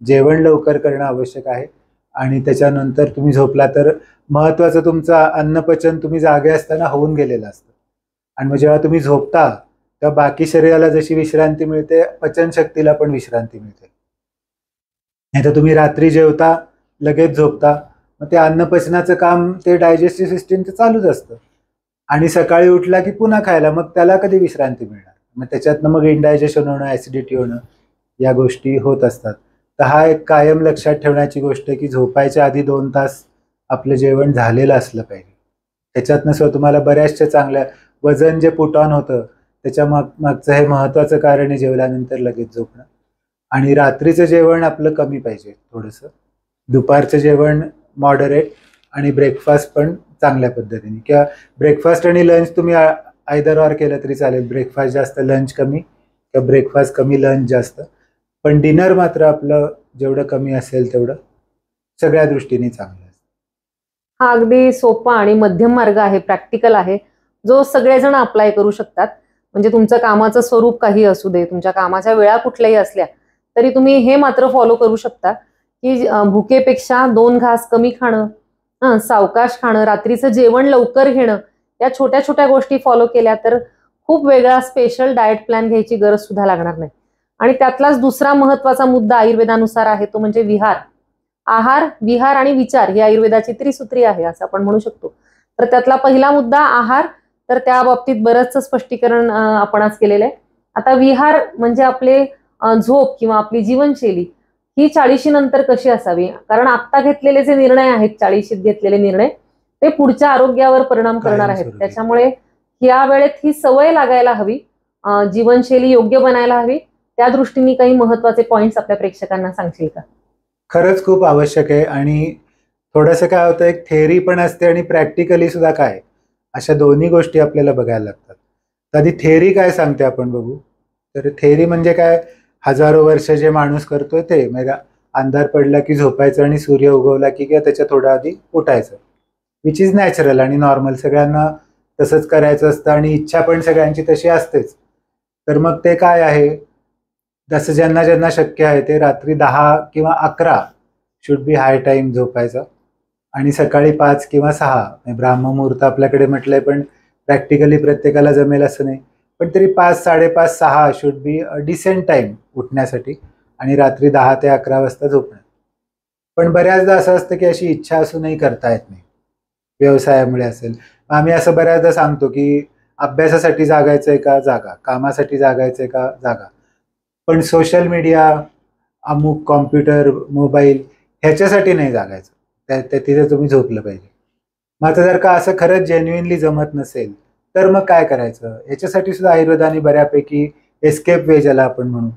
जेवण लवकर करणं आवश्यक आहे. आणि त्याच्यानंतर तुम्ही झोपला तर महत्त्वाचं तुमचं अन्नपचन तुम्ही जागे असताना होऊन गेलेलं असतं. आणि मग जेव्हा तुम्ही झोपता तेव्हा बाकी शरीराला जशी विश्रांती मिळते, पचनशक्तीला पण विश्रांती मिळते. नाही तर तुम्ही रात्री जेवता लगेच झोपता, मग ते अन्नपचनाचं काम, ते डायजेस्टिव्ह सिस्टीमचं चालूच असतं, आणि सकाळी उठला की पुन्हा खायला, मग त्याला कधी विश्रांती मिळणार? मग त्याच्यातनं मग इंडायजेशन होणं, ॲसिडिटी होणं, या गोष्टी होत असतात. तर हा एक कायम लक्षात ठेवण्याची गोष्ट आहे की झोपायच्या आधी 2 तास आपलं जेवण झालेलं असलं पाहिजे. त्याच्यातनं सुद्धा तुम्हाला बऱ्याचशा चांगल्या, वजन जे पुट ऑन होतं त्याच्या मागचं हे महत्त्वाचं कारण आहे जेवल्यानंतर लगेच झोपणं. आणि रात्रीचं जेवण आपलं कमी पाहिजे थोडंसं, दुपारचं जेवण मॉडरेट, आणि ब्रेकफास्ट पण चांगल्या पद्धतीने, किंवा ब्रेकफास्ट आणि लंच तुम्ही आयदर ऑर केलं तरी चालेल. ब्रेकफास्ट जास्त, लंच कमी, किंवा ब्रेकफास्ट कमी, लंच जास्त. पण डिनर मात्र आपलं जेवढं कमी असेल तेवढं सगळ्या दृष्टीने चांगलं असतं. हा अगदी सोपा आणि मध्यम मार्ग आहे, प्रॅक्टिकल आहे, जो सगळेजण अप्लाय करू शकतात. म्हणजे तुमचं कामाचं स्वरूप काही असू दे, तुमच्या कामाच्या वेळा कुठल्याही असल्या तरी तुम्ही हे मात्र फॉलो करू शकता की भुकेपेक्षा 2 घास कमी खाणं, सावकाश खाणं, रात्रीचं जेवण लवकर घेणं, या छोट्या छोट्या गोष्टी फॉलो केल्या तर खूप वेगळा स्पेशल डाएट प्लॅन घ्यायची गरज सुद्धा लागणार नाही. आणि त्यातलाच दुसरा महत्वाचा मुद्दा आयुर्वेदानुसार आहे तो म्हणजे विहार. आहार, विहार आणि विचार ही आयुर्वेदाची त्रिसूत्री आहे असं आपण म्हणू शकतो. तर त्यातला पहिला मुद्दा आहार, तर त्या बाबतीत बरंचसं स्पष्टीकरण आपण आज केलेलं आहे. आता विहार म्हणजे आपले झोप किंवा आपली जीवनशैली ही 40शी नंतर कशी असावी, कारण आता घेतलेले जे निर्णय आहेत, 40शीत घेतलेले निर्णय, ते पुढच्या आरोग्यावर परिणाम करणार आहेत. त्याच्यामुळे या वेळेत ही सवय लागायला हवी, जीवनशैली योग्य बनायला हवी. त्या दृष्टीने काही महत्वाचे पॉइंट्स आपल्या प्रेक्षकांना सांगशील का? खरंच खूप आवश्यक आहे. आणि थोडंसं काय होतं, एक थेअरी पण असते आणि प्रॅक्टिकली सुद्धा काय, अशा दोन्ही गोष्टी आपल्याला बघायला लागतात. तर आधी थेअरी काय सांगते आपण बघू. तर थेअरी म्हणजे काय, हजारो वर्ष जे माणूस करतोय ते, म्हणजे अंधार पडला की झोपायचं आणि सूर्य उगवला की किंवा त्याच्या थोडा आधी उठायचं, विच इज नॅचरल आणि नॉर्मल, सगळ्यांना तसंच करायचं असतं आणि इच्छा पण सगळ्यांची तशी असतेच. तर मग ते काय आहे, जसं ज्यांना ज्यांना शक्य आहे ते रात्री 10 किंवा 11 शुड बी हाय टाईम झोपायचा, आणि सकाळी 5 किंवा 6 ब्राह्ममुहूर्त आपल्याकडे म्हटलंय, पण प्रॅक्टिकली प्रत्येकाला जमेल असं नाही, पण तरी 5, 5:30, 6 should be a decent time उठण्यासाठी आणि रात्री 10 ते 11 वाजता झोपणं. पण बऱ्याचदा असं असतं की अशी इच्छा असूनही करता येत नाही, व्यवसायामुळे असेल. आम्ही असं बऱ्याचदा सांगतो की अभ्यासासाठी जागायचंय का जागा, कामासाठी जागायचंय का जागा, पण सोशल मीडिया, अमुक कॉम्प्युटर, मोबाईल ह्याच्यासाठी नाही जागायचं. तिथे तुम्ही झोपलं पाहिजे. मग आता जर का असं खरंच जेन्युइनली जमत नसेल तर मग काय करायचं, याच्यासाठी सुद्धा आयुर्वेदाने बऱ्यापैकी एस्केप वे ज्याला आपण म्हणू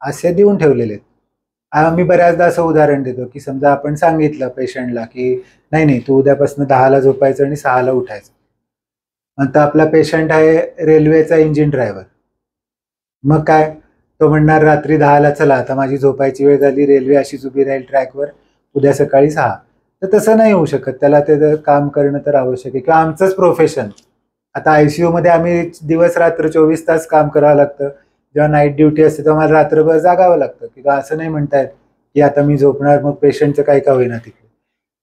असे देऊन ठेवलेले आहेत. मी बऱ्याचदा असं उदाहरण देतो की समजा आपण सांगितलं पेशंटला की नाही नाही तू उद्यापासून 10ला झोपायचं आणि 6ला उठायचं. आता आपला पेशंट आहे रेल्वेचा इंजिन ड्रायव्हर. मग काय, तो म्हणणार रात्री 10ला चला आता माझी झोपायची वेळ झाली, रेल्वे अशीच उभी राहील ट्रॅकवर, उद्या सकाळी 6. तर तसं नाही होऊ शकत. त्याला ते काम करणं तर आवश्यक आहे. किंवा आमचंच प्रोफेशन, आता आयसीयू मध्ये आम्ही दिवस रात्र 24 तास काम करावं लागतं. जेव्हा नाईट ड्युटी असते तेव्हा मला रात्रभर जागावं लागतं. किंवा असं नाही म्हणतायत की आता मी झोपणार मग पेशंटचं काही का होईना तिकडे.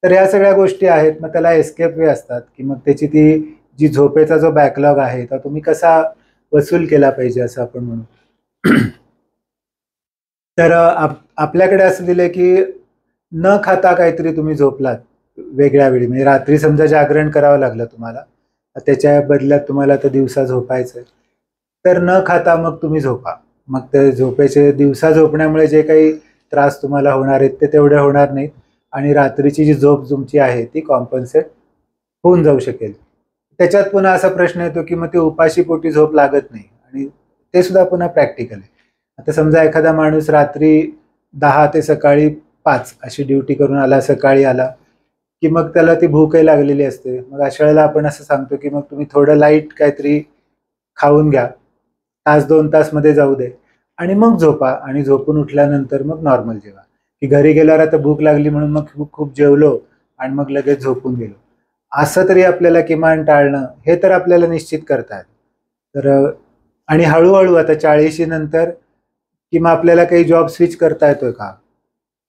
तर या सगळ्या गोष्टी आहेत. मग त्याला एस्केप वे असतात की मग त्याची ती जी झोपेचा जो बॅकलॉग आहे तो तुम्ही कसा वसूल केला पाहिजे असं आपण म्हणू. तर आपल्याकडे असं दिलंय की न खाता काहीतरी तुम्ही झोपलात वेगळ्या वेळी, म्हणजे रात्री समजा जागरण करावं लागलं तुम्हाला, त्याच्या बदल्यात तुम्हाला तर दिवसा झोपायचंय, तर न खाता मग तुम्ही झोपा. मग ते झोपेचे दिवसा झोपण्यामुळे जे काही त्रास तुम्हाला होणार आहेत ते तेवढे होणार नाहीत आणि रात्रीची जी झोप तुमची आहे ती कॉम्पन्सेट होऊन जाऊ शकेल. त्याच्यात पुन्हा असा प्रश्न येतो की मग ते उपाशी पोटी झोप लागत नाही आणि ते सुद्धा पुन्हा प्रॅक्टिकल आहे. आता समजा एखादा माणूस रात्री 10 ते सकाळी 5 अशी ड्युटी करून आला, सकाळी आला की मग त्याला ती भूकही लागलेली असते. मग अशा वेळेला आपण असं सांगतो की मग तुम्ही थोडं लाईट काहीतरी खाऊन घ्या, तास 2 तास मध्ये जाऊ दे आणि मग झोपा आणि झोपून उठल्यानंतर मग नॉर्मल जेवा. की घरी गेल्यावर आता भूक लागली म्हणून मग खूप जेवलो आणि मग लगेच झोपून गेलो, असं तरी आपल्याला किमान टाळणं हे तर आपल्याला निश्चित करता येतं. तर आणि हळूहळू आता 40 नंतर किंवा आपल्याला काही जॉब स्विच करता येतोय का,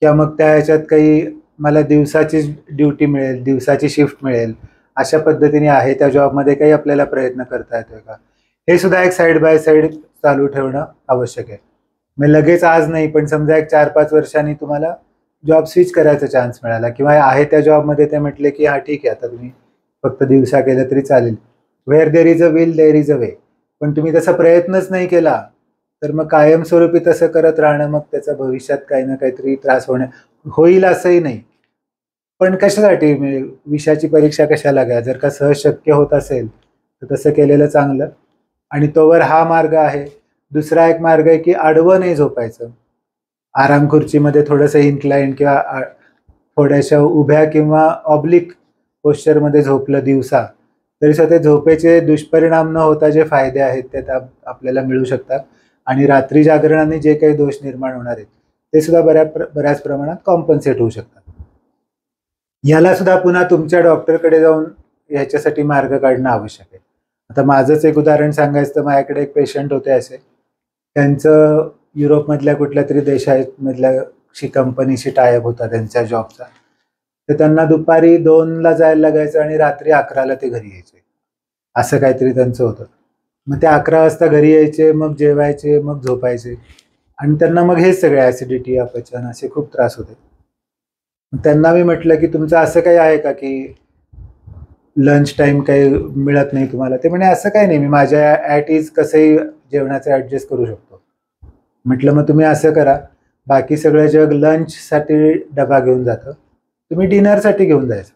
किंवा मग त्या ह्याच्यात काही मला दिवसाची ड्युटी मिळेल, दिवसाची शिफ्ट मिळेल, अशा पद्धतीने आहे त्या जॉबमध्ये काही आपल्याला प्रयत्न करता येतोय का, हे सुद्धा एक साईड बाय साईड चालू ठेवणं आवश्यक आहे. मग लगेच आज नाही, पण समजा एक 4-5 वर्षांनी तुम्हाला जॉब स्विच करायचा चान्स मिळाला किंवा आहे त्या जॉबमध्ये ते म्हटले की हा ठीक आहे आता तुम्ही फक्त दिवसा केलं तरी चालेल. Where there is a will there is a way. पण तुम्ही तसा प्रयत्नच नाही केला तर मग कायमस्वरूपी तसं करत राहणं, मग त्याचा भविष्यात काही ना काहीतरी त्रास होईल असंही नाही. पण कशासाठी, विषयाची परीक्षा कशाला घ्या, जर का सहज शक्य होत असेल तर तसं केलेलं चांगलं. आणि तोवर हा मार्ग आहे. दुसरा एक मार्ग आहे की आडवं नाही झोपायचं, आराम खुर्चीमध्ये थोडंसं इन्क्लाइन किंवा थोड्याशा उभ्या किंवा ऑब्लिक पोश्चरमध्ये झोपलं दिवसा तरी सुद्धा ते झोपेचे दुष्परिणाम न होता जे फायदे आहेत ते आपल्याला मिळू शकतात आणि रात्री जागरणाने जे काही दोष निर्माण होणार आहेत ते सुद्धा बऱ्याच प्रमाणात कॉम्पन्सेट होऊ शकतात. याला सुद्धा पुन्हा तुमच्या डॉक्टरकडे जाऊन ह्याच्यासाठी मार्ग काढणं आवश्यक आहे. आता माझंच एक उदाहरण सांगायचं तर माझ्याकडे एक पेशंट होते असे, त्यांचं युरोपमधल्या कुठल्या तरी देशामधल्या कंपनीशी टायअप होता त्यांच्या जॉबचा. तर त्यांना दुपारी 2ला जायला लागायचं आणि रात्री 11ला ते घरी यायचे, असं काहीतरी त्यांचं होतं. मग ते 11 वाजता घरी यायचे, मग जेवायचे, मग झोपायचे आणि त्यांना मग हेच सगळे ॲसिडिटी, अपचन असे खूप त्रास होते. त्यांना मी म्हटलं की तुमचं असं काही आहे का की लंच टाईम काही मिळत नाही तुम्हाला? ते म्हणे असं काही नाही, मी माझ्या ॲट इज कसंही जेवणाचं ॲडजस्ट करू शकतो. म्हटलं मग तुम्ही असं करा, बाकी सगळं जग लंचसाठी डबा घेऊन जातं, तुम्ही डिनरसाठी घेऊन जायचं.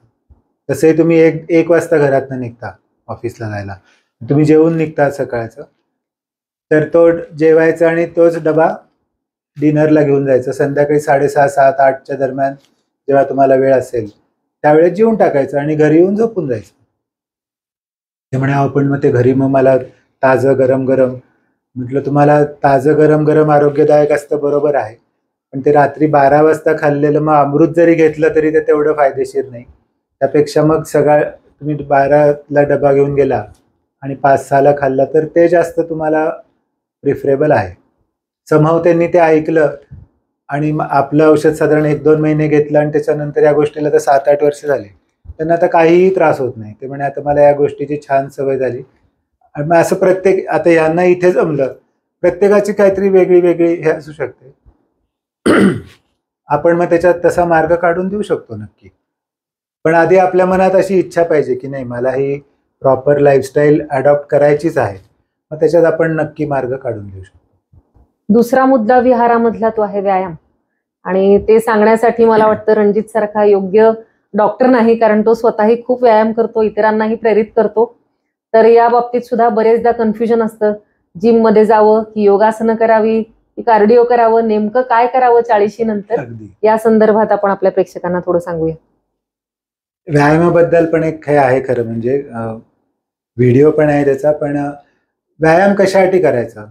तसंही तुम्ही 1 वाजता घरातनं निघता ऑफिसला जायला, तुम्ही जेवून निघता सकाळचं, तर तो जेवायचा आणि तोच डबा डिनरला घेऊन जायचं. संध्याकाळी 6:30, 7, 8च्या दरम्यान जेव्हा तुम्हाला वेळ असेल त्यावेळेस जेवून टाकायचं आणि घरी येऊन झोपून जायचं. ते म्हणे अहो पण मग ते घरी मग मला ताजं गरम गरम. म्हटलं तुम्हाला ताजं गरम गरम आरोग्यदायक असतं बरोबर आहे, पण ते रात्री 12 वाजता खाल्लेलं मग अमृत जरी घेतलं तरी ते तेवढं फायदेशीर नाही. त्यापेक्षा मग तुम्ही 12ला डबा घेऊन गेला आणि 5-6ला खाल्ला तर ते जास्त तुम्हाला प्रिफरेबल आहे. समहाव त्यांनी ते ऐकलं आणि आपलं औषध साधारण 1-2 महिने घेतलं आणि त्याच्यानंतर या गोष्टीला तर 7-8 वर्ष झाली त्यांना आता काहीही त्रास होत नाही. ते म्हणे आता मला या गोष्टीची छान सवय झाली. आणि मग असं प्रत्येक आता यांना इथे जमलं, प्रत्येकाची काहीतरी वेगळी वेगळी हे असू शकते. आपण मग त्याच्यात तसा मार्ग काढून देऊ शकतो नक्की. पण आधी आपल्या मनात अशी इच्छा पाहिजे की नाही, मला ही प्रॉपर लाईफस्टाईल अडॉप्ट करायचीच आहे. मग त्याच्यात आपण नक्की मार्ग काढून देऊ शकतो. दुसरा मुद्दा विहारामधला तो आहे व्यायाम. आणि ते सांगण्यासाठी मला वाटतं रणजित सारखा योग्य डॉक्टर नाही, कारण तो स्वतःही खूप व्यायाम करतो, इतरांनाही प्रेरित करतो. तर या बाबतीत सुद्धा बरेचदा कन्फ्युजन असतं, जिम मध्ये जावं की योगासनं करावी की कार्डिओ करावं, नेमकं काय करावं 40 नंतर, अगदी या संदर्भात आपण आपल्या प्रेक्षकांना थोडं सांगूया. व्यायामाबद्दल पण एक हे आहे खरं म्हणजे, व्हिडिओ पण आहे त्याचा. पण व्यायाम कशासाठी करायचा,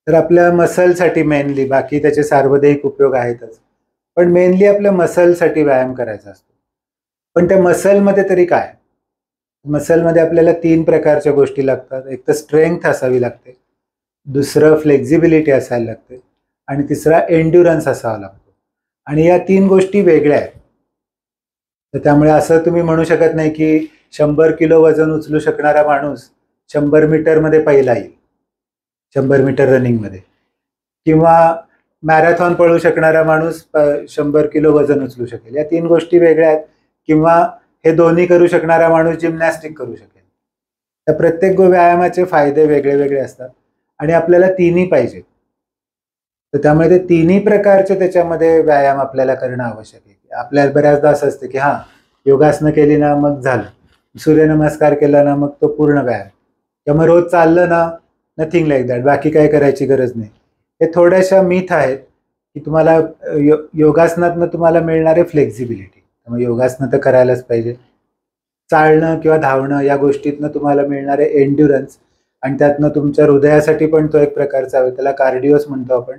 तर आपल्या मसलसाठी मेनली. बाकी त्याचे सार्वजनिक उपयोग आहेतच, पण मेनली आपल्या मसलसाठी व्यायाम करायचा असतो. पण त्या मसलमध्ये तरी काय, मसलमध्ये आपल्याला 3 प्रकारच्या गोष्टी लागतात. एक तर स्ट्रेंथ असावी लागते, दुसरं फ्लेक्झिबिलिटी असायला लागते, आणि तिसरा एन्ड्युरन्स असावा लागतो. आणि या 3 गोष्टी वेगळ्या आहेत. तर त्यामुळे असं तुम्ही म्हणू शकत नाही की 100 किलो वजन उचलू शकणारा माणूस 100 मीटरमध्ये पहिला येईल, 100 मीटर रनिंगमध्ये, किंवा मॅरेथॉन पळू शकणारा माणूस 100 किलो वजन उचलू शकेल. या 3 गोष्टी वेगळ्या आहेत. किंवा हे दोन्ही करू शकणारा माणूस जिम्नॅस्टिक करू शकेल. तर प्रत्येक व्यायामाचे फायदे वेगळे वेगळे असतात आणि आपल्याला तिन्ही पाहिजेत. तर त्यामुळे ते तिन्ही प्रकारचे त्याच्यामध्ये व्यायाम आपल्याला करणं आवश्यक आहे. आपल्याला बऱ्याचदा असं असतं की योगासनं केली ना मग झालं, सूर्यनमस्कार केला ना मग तो पूर्ण व्यायाम, किंवा रोज चाललं ना, नथिंग लाईक दॅट, बाकी काय करायची गरज नाही. हे थोड्याशा मिथ आहेत की तुम्हाला योगासनातनं तुम्हाला मिळणारे फ्लेक्झिबिलिटी, त्यामुळे योगासनं तर करायलाच पाहिजे. चालणं किंवा धावणं या गोष्टीतनं तुम्हाला मिळणारे एन्ड्युरन्स, आणि त्यातनं तुमच्या हृदयासाठी पण तो एक प्रकारचा आहे, त्याला कार्डिओस म्हणतो आपण,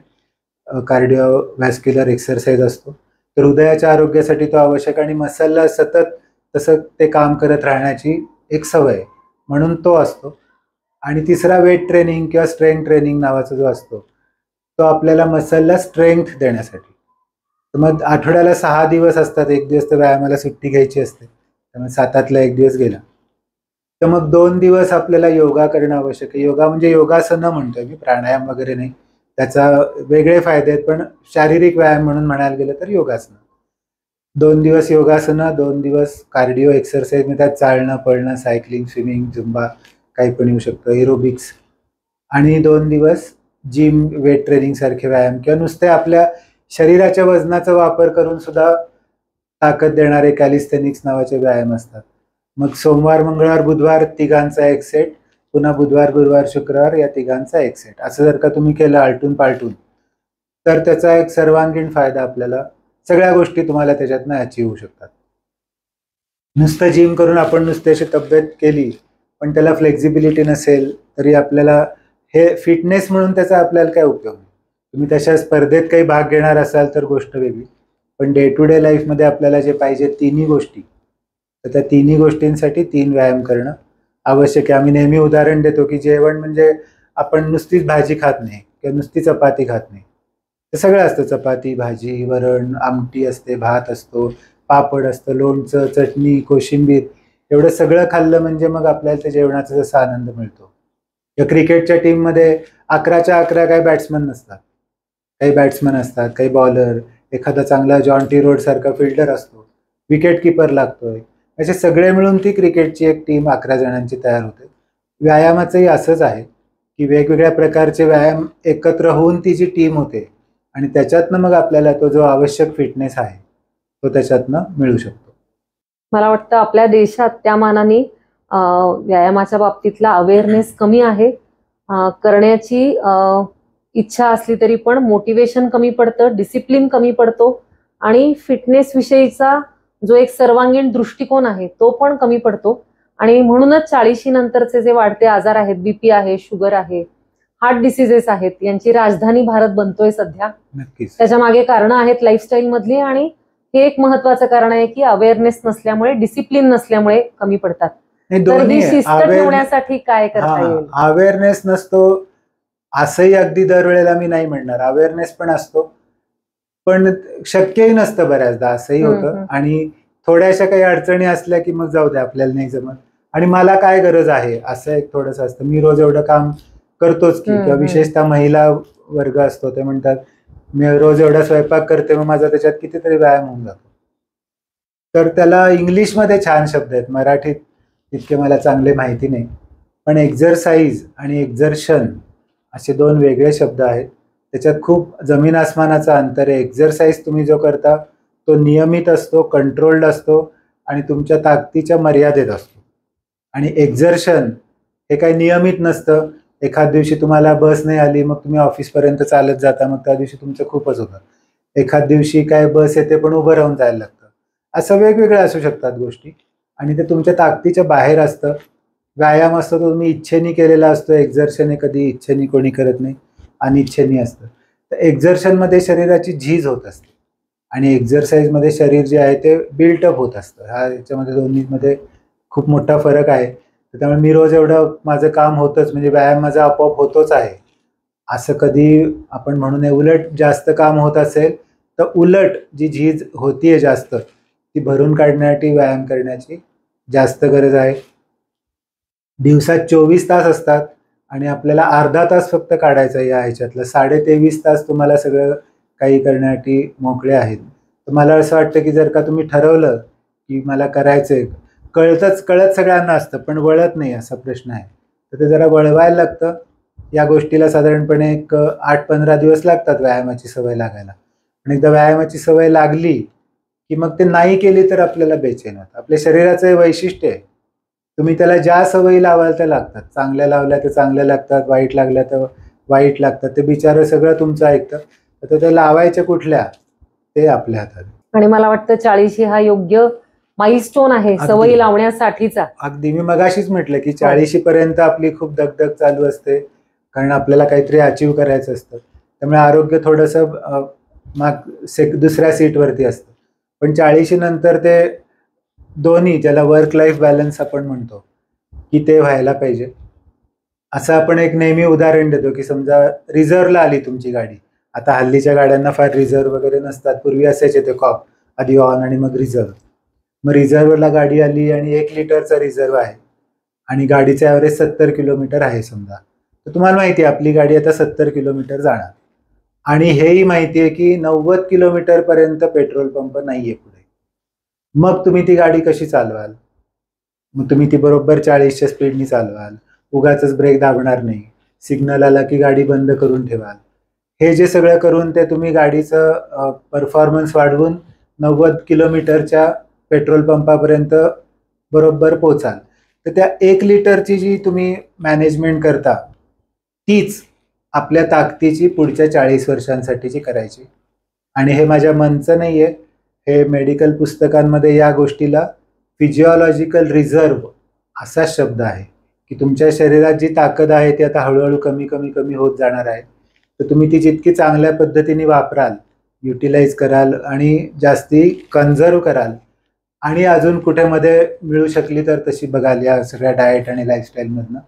कार्डिओव्हॅस्क्युलर एक्सरसाइज असतो. तर हृदयाच्या आरोग्यासाठी तो आवश्यक, आणि मसलला सतत तसं ते काम करत राहण्याची एक सवय म्हणून तो असतो. आणि तिसरा वेट ट्रेनिंग किंवा स्ट्रेंथ ट्रेनिंग नावाचा जो असतो, तो आपल्याला मसलला स्ट्रेंथ देण्यासाठी. तर मग आठवड्याला 6 दिवस असतात, एक दिवस तर व्यायामाला सुट्टी घ्यायची असते, त्यामुळे 7तला एक दिवस गेला. तर मग 2 दिवस आपल्याला योगा करणं आवश्यक आहे. योगा म्हणजे योगासनं म्हणतोय मी, प्राणायाम वगैरे नाही. त्याचा वेगळे फायदे आहेत, पण शारीरिक व्यायाम म्हणून म्हणायला गेलं तर योगासनं. 2 दिवस योगासनं, 2 दिवस कार्डिओ एक्सरसाइज, म्हणजे त्यात चालणं, पळणं, सायकलिंग, स्विमिंग, झुंबा, काही पण येऊ शकतं, एरोबिक्स. आणि 2 दिवस जिम, वेट ट्रेनिंग सारखे व्यायाम, किंवा नुसते आपल्या शरीराच्या वजनाचा वापर करून सुद्धा ताकद देणारे कॅलिस्थेनिक्स नावाचे व्यायाम असतात. मग सोमवार, मंगळवार, बुधवार तिघांचा एक सेट, पुन्हा बुधवार, गुरुवार, शुक्रवार या तिघांचा एक सेट. असं जर का तुम्ही केलं आलटून पालटून, तर त्याचा एक सर्वांगीण फायदा आपल्याला, सगळ्या गोष्टी तुम्हाला त्याच्यातनं अचीव होऊ शकतात. नुसतं जिम करून आपण नुसती अशी तब्येत केली पण त्याला फ्लेक्झिबिलिटी नसेल तरी आपल्याला हे फिटनेस म्हणून त्याचा आपल्याला काय उपयोग नाही. तुम्ही तशा स्पर्धेत काही भाग घेणार असाल तर गोष्ट वेगळी, पण डे टू डे लाईफमध्ये आपल्याला जे पाहिजे तिन्ही गोष्टी, तर त्या तिन्ही गोष्टींसाठी 3 व्यायाम करणं आवश्यक आहे. आम्ही नेहमी उदाहरण देतो की जेवण म्हणजे आपण नुसतीच भाजी खात नाही किंवा नुसती चपाती खात नाही, ते सगळं असतं. चपाती, भाजी, वरण, आमटी असते, भात असतो, पापड असतं, लोणचं, चटणी, कोशिंबीर, एवढं सगळं खाल्लं म्हणजे मग आपल्याला त्या जेवणाचा जसा आनंद मिळतो. या क्रिकेटच्या टीममध्ये 11च्या 11 काही बॅट्समन नसतात, काही बॅट्समन असतात, काही बॉलर, एखादा चांगला जॉन टी रोड सारखा फिल्डर असतो, विकेट किपर लागतोय, असे सगळे मिळून ती क्रिकेटची एक टीम 11 जणांची तयार होते. व्यायामाचंही असंच आहे की वेगवेगळ्या प्रकारचे व्यायाम एकत्र होऊन ती जी टीम होते आणि त्याच्यातनं मग आपल्याला तो जो आवश्यक फिटनेस आहे तो त्याच्यातनं मिळू शकतो. मला वाटतं आपल्या देशात त्या मानाने व्यायामाच्या बाबतीतला अवेअरनेस कमी आहे. करण्याची इच्छा असली तरी पण मोटिवेशन कमी पडतं, डिसिप्लिन कमी पडतो, आणि फिटनेस विषयीचा जो एक सर्वांगीण दृष्टिकोन आहे तो पण कमी पडतो. आणि म्हणूनच 40 नंतरचे जे वाढते आजार आहेत, बीपी आहे, शुगर आहे, हार्ट डिसिजेस आहेत, यांची राजधानी भारत बनतोय सध्या. नक्कीच त्याच्या मागे कारणं आहेत लाईफस्टाईल मधली, आणि हे एक महत्वाचं कारण आहे की अवेअरनेस नसल्यामुळे, डिसिप्लिन नसल्यामुळे कमी पडतात. तर ही शिस्त ठेवण्यासाठी काय करता येईल? अवेअरनेस नसतो असंही अगदी दरवेळेला मी नाही म्हणणार, अवेअरनेस पण असतो, पण शक्यही नसतं बऱ्याचदा, असंही होतं. आणि थोड्याशा काही अडचणी असल्या की मग जाऊ द्या, आपल्याला नाही जमत आणि मला काय गरज आहे असं एक थोडंसं असतं. मी रोज एवढं काम करतोच की, किंवा विशेषतः महिला वर्ग असतो ते म्हणतात मी रोज एवढा स्वयंपाक करते, मग माझा त्याच्यात कितीतरी व्यायाम होऊन जातो. तर त्याला इंग्लिशमध्ये छान शब्द आहेत, मराठीत इतके मला चांगले माहिती नाही. पण एक्झरसाइज आणि एक्झर्शन असे 2 वेगळे शब्द आहेत. त्याच्यात खूप जमीन आसमानाचं अंतर आहे. एक्झरसाइज तुम्ही जो करता तो नियमित असतो, कंट्रोल्ड असतो आणि तुमच्या ताकदीच्या मर्यादेत असतो. आणि एक्झर्शन हे काही नियमित नसतं. एखाद दिवशी तुम्हाला बस नाही आली, मग तुम्ही ऑफिसपर्यंत चालत जाता, मग त्या दिवशी तुमचं खूपच होतं. एखाद दिवशी काय बस येते पण उभं राहून जायला लागतं. असं वेगवेगळ्या असू शकतात गोष्टी आणि ते तुमच्या ताकदीच्या बाहेर असतं. व्यायाम असतो तो तुम्ही इच्छेने केलेला असतो. एक्झर्शन हे कधी इच्छेने कोणी करत नाही, अनिच्छेने असतं. तर एक्झर्शनमध्ये शरीराची झीज होत असते आणि एक्झरसाइजमध्ये शरीर जे आहे ते बिल्टअप होत असतं. याच्यामध्ये दोन्हीमध्ये खूप मोठा फरक आहे. त्यामुळे मी रोज एवढं माझं काम होतंच, म्हणजे व्यायाम माझा आपोआप होतोच आहे असं कधी आपण म्हणू नये. उलट जास्त काम होत असेल तर उलट जी झीज होतीये जास्त, ती भरून काढण्यासाठी व्यायाम करण्याची जास्त गरज आहे. दिवसात 24 तास असतात आणि आपल्याला अर्धा तास फक्त काढायचा या ह्याच्यातलं. 23.5 तास तुम्हाला सगळं काही करण्यासाठी मोकळे आहेत. तर मला असं वाटतं की जर का तुम्ही ठरवलं की मला करायचंय, कळत सगळ्यांना असतं पण वळत नाही असा प्रश्न आहे, तर ते जरा वळवायला लागतं. या गोष्टीला साधारणपणे एक 8-15 दिवस लागतात व्यायामाची सवय लागायला. आणि एकदा व्यायामाची सवय लागली की मग ते नाही केली तर आपल्याला बेचैन होतं. आपल्या शरीराचं हे वैशिष्ट्य आहे. तुम्ही त्याला ज्या सवयी लावाल त्या लागतात. चांगल्या लावल्या तर चांगल्या लागतात, वाईट लागल्या तर वाईट लागतात. ते बिचारं सगळं तुमचं ऐकतं. तर ते लावायच्या कुठल्या ते आपल्या हातात. आणि मला वाटतं 40 हा योग्य माइलस्टोन आहे सवयी लावण्यासाठीचा. अगदी मी मगाशीच म्हटलं की 40 पर्यंत आपली खूप दगदग चालू असते, कारण आपल्याला काहीतरी अचीव करायचं असतं. त्यामुळे आरोग्य थोडंसं दुसऱ्या सीटवरती असतं. पण 40 नंतर ते दोन्ही, ज्याला वर्क लाईफ बॅलन्स आपण म्हणतो, की ते व्हायला पाहिजे. असं आपण एक नेहमी उदाहरण देतो की समजा रिझर्वला आली तुमची गाडी. आता हल्लीच्या गाड्यांना फार रिझर्व वगैरे नसतात. पूर्वी असायचे ते कॉप, आधी ऑन आणि मग रिझर्व. मग रिझर्वला गाडी आली आणि 1 लिटरचा रिझर्व आहे आणि गाडीचं ॲव्हरेज 70 किलोमीटर आहे समजा. तर तुम्हाला माहिती आहे आपली गाडी आता 70 किलोमीटर जाणार आणि हेही माहिती आहे की 90 किलोमीटर पर्यंत पेट्रोल पंप नाहीये पुढे. मग तुम्ही ती गाडी कशी चालवाल? मग तुम्ही ती बरोबर 40च्या स्पीडनी चालवाल, उगाचच ब्रेक दाबणार नाही, सिग्नल आला की गाडी बंद करून ठेवाल. हे जे सगळं करून ते तुम्ही गाडीचं परफॉर्मन्स वाढवून 90 किलोमीटरच्या पेट्रोल पंपापर्यंत बरोबर पोचाल. तर त्या 1 लिटरची जी तुम्ही मॅनेजमेंट करता तीच आपल्या ताकदीची पुढच्या 40 वर्षांसाठीची करायची. आणि हे माझ्या मनचं नाहीये, हे मेडिकल पुस्तकांमध्ये या गोष्टीला फिजिओलॉजिकल रिझर्व असा शब्द आहे की तुमच्या शरीरात जी ताकद आहे ती आता हळूहळू कमी कमी कमी होत जाणार आहे. तर तुम्ही ती जितकी चांगल्या पद्धतीने वापराल, युटिलाइज कराल आणि जास्ती कन्झर्व कराल आणि अजून कुठे मध्ये मिळू शकली तर तशी बघाल या सगळ्या डाएट आणि लाईफस्टाईलमधनं,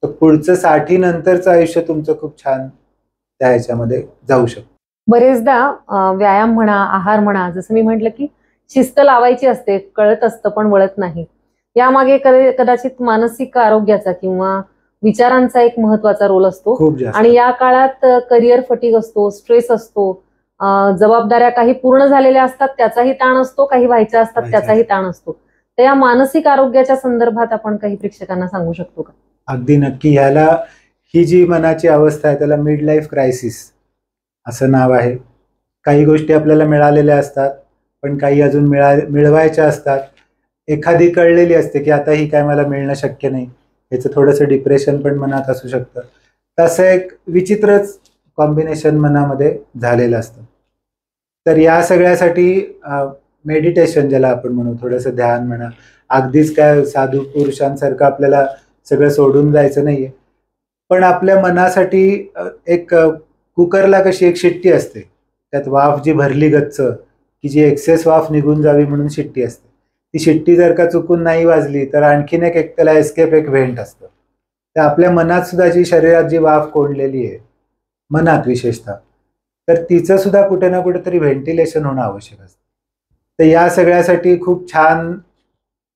तर पुढचं 60 नंतरचं आयुष्य तुमचं खूप छान त्या ह्याच्यामध्ये जाऊ शकतं. बरेचदा व्यायाम म्हणा, आहार म्हणा, जसं मी म्हटलं की शिस्त लावायची असते, कळत असतं पण वळत नाही. यामागे कदाचित मानसिक आरोग्याचा किंवा विचारांचा एक महत्वाचा रोल असतो. खूप जास्त. आणि या काळात करिअर फटीग असतो, स्ट्रेस असतो, जबाबदाऱ्या काही पूर्ण झालेल्या असतात त्याचाही ताण असतो, काही व्हायच्या असतात त्याचाही ताण असतो. तर या मानसिक आरोग्याच्या संदर्भात आपण काही प्रेक्षकांना सांगू शकतो का? अगदी नक्की. ह्याला ही जी मनाची अवस्था आहे त्याला मिड लाईफ क्रायसिस असं नाव आहे. काही गोष्टी आपल्याला मिळालेल्या असतात पण काही अजून मिळवायच्या असतात. एखादी कळलेली असते की आता ही काय मला मिळणं शक्य नाही, याचं थोडंसं डिप्रेशन पण मनात असू शकतं. तसं एक विचित्रच कॉम्बिनेशन मनामध्ये झालेलं असतं. तर या सगळ्यासाठी मेडिटेशन ज्याला आपण म्हणू, थोडंसं ध्यान म्हणा, अगदीच काय साधू पुरुषांसारखं आपल्याला सगळं सोडून जायचं नाहीये, पण आपल्या मनासाठी एक कुकरला कशी एक शिट्टी असते, त्यात वाफ जी भरली गच्च की जी एक्सेस वाफ निघून जावी म्हणून शिट्टी असते. ती शिट्टी जर का चुकून नाही वाजली तर आणखीन एक त्याला एस्केप एक व्हेंट असतं. तर आपल्या मनात सुद्धा जी शरीरात जी वाफ कोंडलेली आहे, मनात विशेषतः, तर तिचं सुद्धा कुठे ना कुठेतरी व्हेंटिलेशन होणं आवश्यक असतं. तर या सगळ्यासाठी खूप छान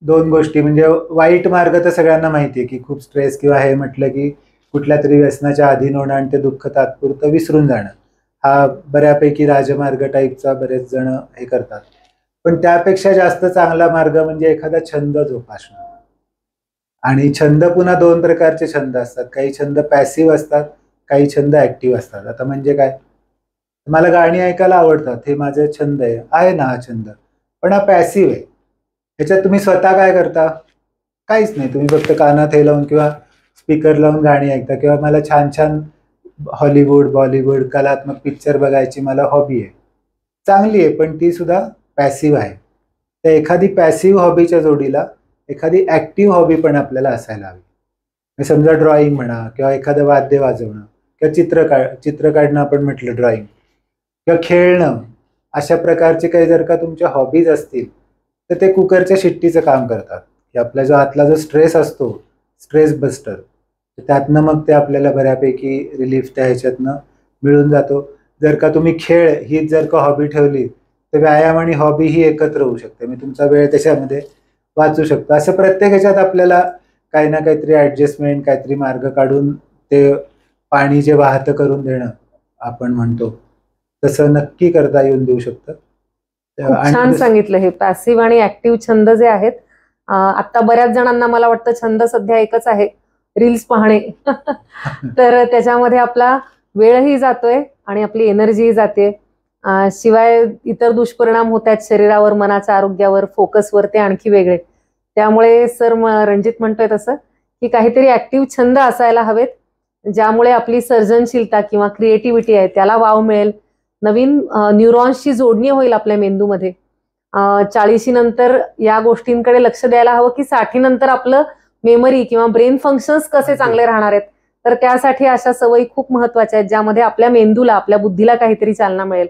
दोन गोष्टी, म्हणजे वाईट मार्ग तर सगळ्यांना माहिती आहे की खूप स्ट्रेस किंवा हे म्हटलं की कुठल्या तरी व्यसनाच्या अधीन होणं आणि ते दुःख तात्पुरतं विसरून जाणं, हा बऱ्यापैकी राजमार्ग टाईपचा बरेच जण हे करतात. पण त्यापेक्षा जास्त चांगला मार्ग म्हणजे एखादा छंद जोपासणं. आणि छंद पुन्हा दोन प्रकारचे छंद असतात, काही छंद पॅसिव्ह असतात, काही छंद ऍक्टिव्ह असतात. आता म्हणजे काय, मला गाणी ऐकायला आवडतात, हे माझे छंद आहे ना हा छंद, पण हा पॅसिव्ह आहे. ह्याच्यात तुम्ही स्वतः काय करता, काहीच नाही, तुम्ही फक्त कानात हे लावून किंवा स्पीकर लावून गाणी ऐकता, किंवा मला छान छान हॉलिवूड बॉलिवूड कलात्मक पिक्चर बघायची मला हॉबी आहे, चांगली आहे, पण ती सुद्धा पॅसिव्ह आहे. तर एखादी पॅसिव्ह हॉबीच्या जोडीला एखादी ऍक्टिव्ह हॉबी पण आपल्याला असायला हवी. समजा ड्रॉइंग म्हणा, किंवा एखादं वाद्य वाजवणं, किंवा चित्र काढणं आपण म्हटलं ड्रॉइंग, किंवा खेळणं, अशा प्रकारचे काही जर का तुमच्या हॉबीज असतील तर ते कुकरच्या शिट्टीचं काम करतात, की आपला जो आतला जो स्ट्रेस असतो, स्ट्रेस बस्टर, त्यातनं मग ते आपल्याला बऱ्यापैकी रिलीफ त्या ह्याच्यातनं मिळून जातो. जर का तुम्ही खेळ ही जर का हॉबी ठेवली तर व्यायाम आणि हॉबी ही एकत्र होऊ शकते, मी तुमचा वेळ त्याच्यामध्ये वाचू शकतो. असं प्रत्येक ह्याच्यात आपल्याला काही ना काहीतरी ऍडजस्टमेंट, काहीतरी मार्ग काढून ते पाणी जे वाहतं करून देणं आपण म्हणतो तसं नक्की करता येऊन देऊ शकतं. खूप छान सांगितलं. हे पॅसिव्ह आणि ऍक्टिव्ह छंद जे आहेत, आता बऱ्याच जणांना मला वाटतं छंद सध्या एकच आहे, रील्स पाहणे. तर त्याच्यामध्ये आपला वेळही जातोय आणि आपली एनर्जीही जाते. शिवाय इतर दुष्परिणाम होत आहेत शरीरावर, मनाच्या आरोग्यावर, फोकसवर, ते आणखी वेगळे. त्यामुळे सर रणजित म्हणतोय तसं की काहीतरी ऍक्टिव्ह छंद असायला हवेत, ज्यामुळे आपली सर्जनशीलता किंवा क्रिएटिव्हिटी आहे त्याला वाव मिळेल, नवीन न्यूरॉन्सची जोडणी होईल आपल्या मेंदूमध्ये. 40 नंतर या गोष्टींकडे लक्ष द्यायला हवं की 60 नंतर आपलं मेमरी किंवा ब्रेन फंक्शन्स कसे चांगले राहणार आहेत. तर त्यासाठी अशा सवयी खूप महत्वाच्या आहेत, ज्यामध्ये आपल्या मेंदूला, आपल्या बुद्धीला काहीतरी चालना मिळेल.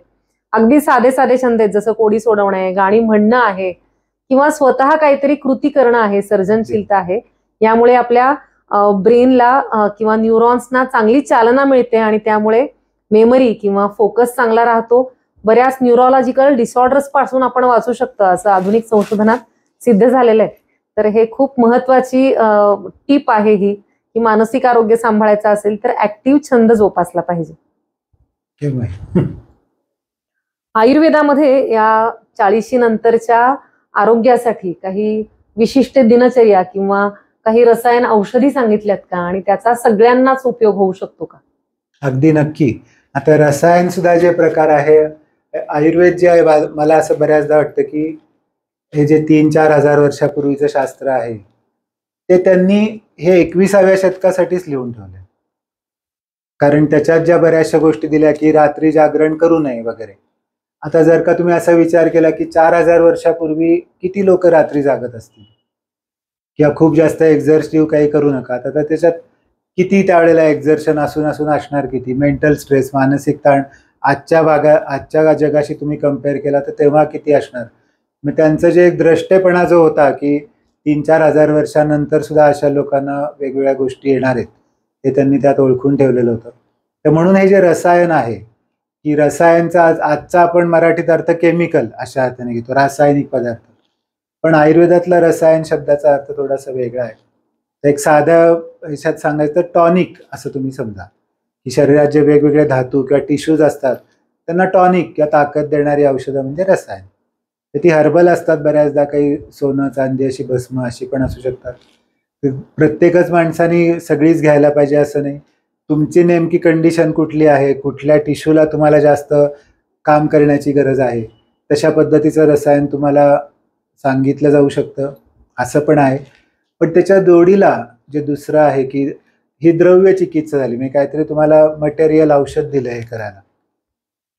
अगदी साधे साधे छंद आहेत, जसं कोडी सोडवणं आहे, गाणी म्हणणं आहे, किंवा स्वतः काहीतरी कृती करणं आहे, सर्जनशीलता आहे. यामुळे आपल्या ब्रेनला किंवा न्यूरॉन्सना चांगली चालना मिळते आणि त्यामुळे मेमरी किंवा फोकस चांगला राहतो. बऱ्याच न्यूरोलॉजिकल डिसऑर्डर्स पासून आपण वाचू शकतो, असं आधुनिक संशोधनात सिद्ध झालेलं आहे. तर हे खूप महत्वाची टीप आहे ही, की मानसिक आरोग्य सांभाळायचं असेल तर ऍक्टिव्ह छंद जोपासला पाहिजे. आयुर्वेदामध्ये या 40 नंतरच्या आरोग्यासाठी काही विशिष्ट दिनचर्या किंवा काही रसायन औषधी सांगितल्यात का, आणि त्याचा सगळ्यांनाच उपयोग होऊ शकतो का? अगदी नक्की. आता रसायन सुद्धा जे प्रकार आहे, आयुर्वेद जे आहे, मला असं बऱ्याचदा वाटतं की हे जे 3-4 हजार वर्षापूर्वीचं शास्त्र आहे ते त्यांनी हे 21व्या शतकासाठीच लिहून ठेवले. कारण त्याच्यात ज्या बऱ्याचशा गोष्टी दिल्या की रात्री जागरण करू नये वगैरे. आता जर का तुम्ही असा विचार केला की 4000 वर्षापूर्वी किती लोक रात्री जागत असतील, किंवा खूप जास्त एक्झर्सिव्ह काही करू नका, तर त्याच्यात किती त्यावेळेला एक्झर्शन असून असणार, किती मेंटल स्ट्रेस, मानसिक ताण आजच्या जगाशी तुम्ही कम्पेअर केला तर तेव्हा किती असणार. मग त्यांचं जे एक द्रष्टेपणा जो होता की 3-4 हजार वर्षानंतर सुद्धा अशा लोकांना वेगवेगळ्या गोष्टी येणार आहेत, हे त्यांनी त्यात ओळखून ठेवलेलं होतं. तर म्हणून हे जे रसायन आहे, की रसायनचा आजचा आपण मराठीत अर्थ केमिकल अशा अर्थाने घेतो, रासायनिक पदार्थ, पण आयुर्वेदातला रसायन शब्दाचा अर्थ थोडासा वेगळा आहे. एक साध्या ह्याच्यात सांगायचं तर टॉनिक असं तुम्ही समजा, की शरीरात जे वेगवेगळे धातू किंवा टिश्यूज असतात त्यांना टॉनिक किंवा ताकद देणारी औषधं म्हणजे रसायन. तर ती हर्बल असतात बऱ्याचदा, काही सोनं चांदी अशी भस्म अशी पण असू शकतात. प्रत्येकच माणसाने सगळीच घ्यायला पाहिजे असं नाही. तुमची नेमकी कंडिशन कुठली आहे, कुठल्या टिश्यूला तुम्हाला जास्त काम करण्याची गरज आहे, तशा पद्धतीचं रसायन तुम्हाला सांगितलं जाऊ शकतं, असं पण आहे. पण त्याच्या जोडीला जे दुसरं आहे की ही द्रव्य चिकित्सा झाली, मी काहीतरी तुम्हाला मटेरियल औषध दिलं हे करायला,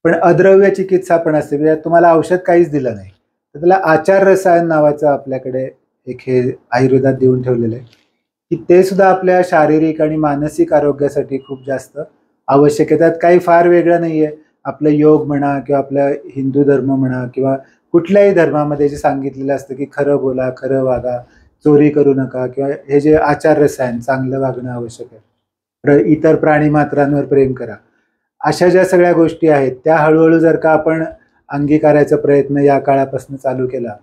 पण अद्रव्य चिकित्सा पण असते, म्हणजे तुम्हाला औषध काहीच दिलं नाही तर त्याला आचार रसायन नावाचं आपल्याकडे एक हे आयुर्वेदात देऊन ठेवलेलं आहे, की ते सुद्धा आपल्या शारीरिक आणि मानसिक आरोग्यासाठी खूप जास्त आवश्यक आहे. त्यात काही फार वेगळं नाही आहे. आपलं योग म्हणा किंवा आपलं हिंदू धर्म म्हणा किंवा कुठल्याही धर्मामध्ये जे सांगितलेलं असतं की खरं बोला, खरं वागा, चोरी करू नका, किंवा हे जे आचार रसायन, चांगलं वागणं आवश्यक आहे, इतर प्राणी मात्रांवर प्रेम करा, अशा ज्या सगळ्या गोष्टी आहेत त्या हळूहळू जर का आपण अंगीकारायचा प्रयत्न या काळापासून चालू केला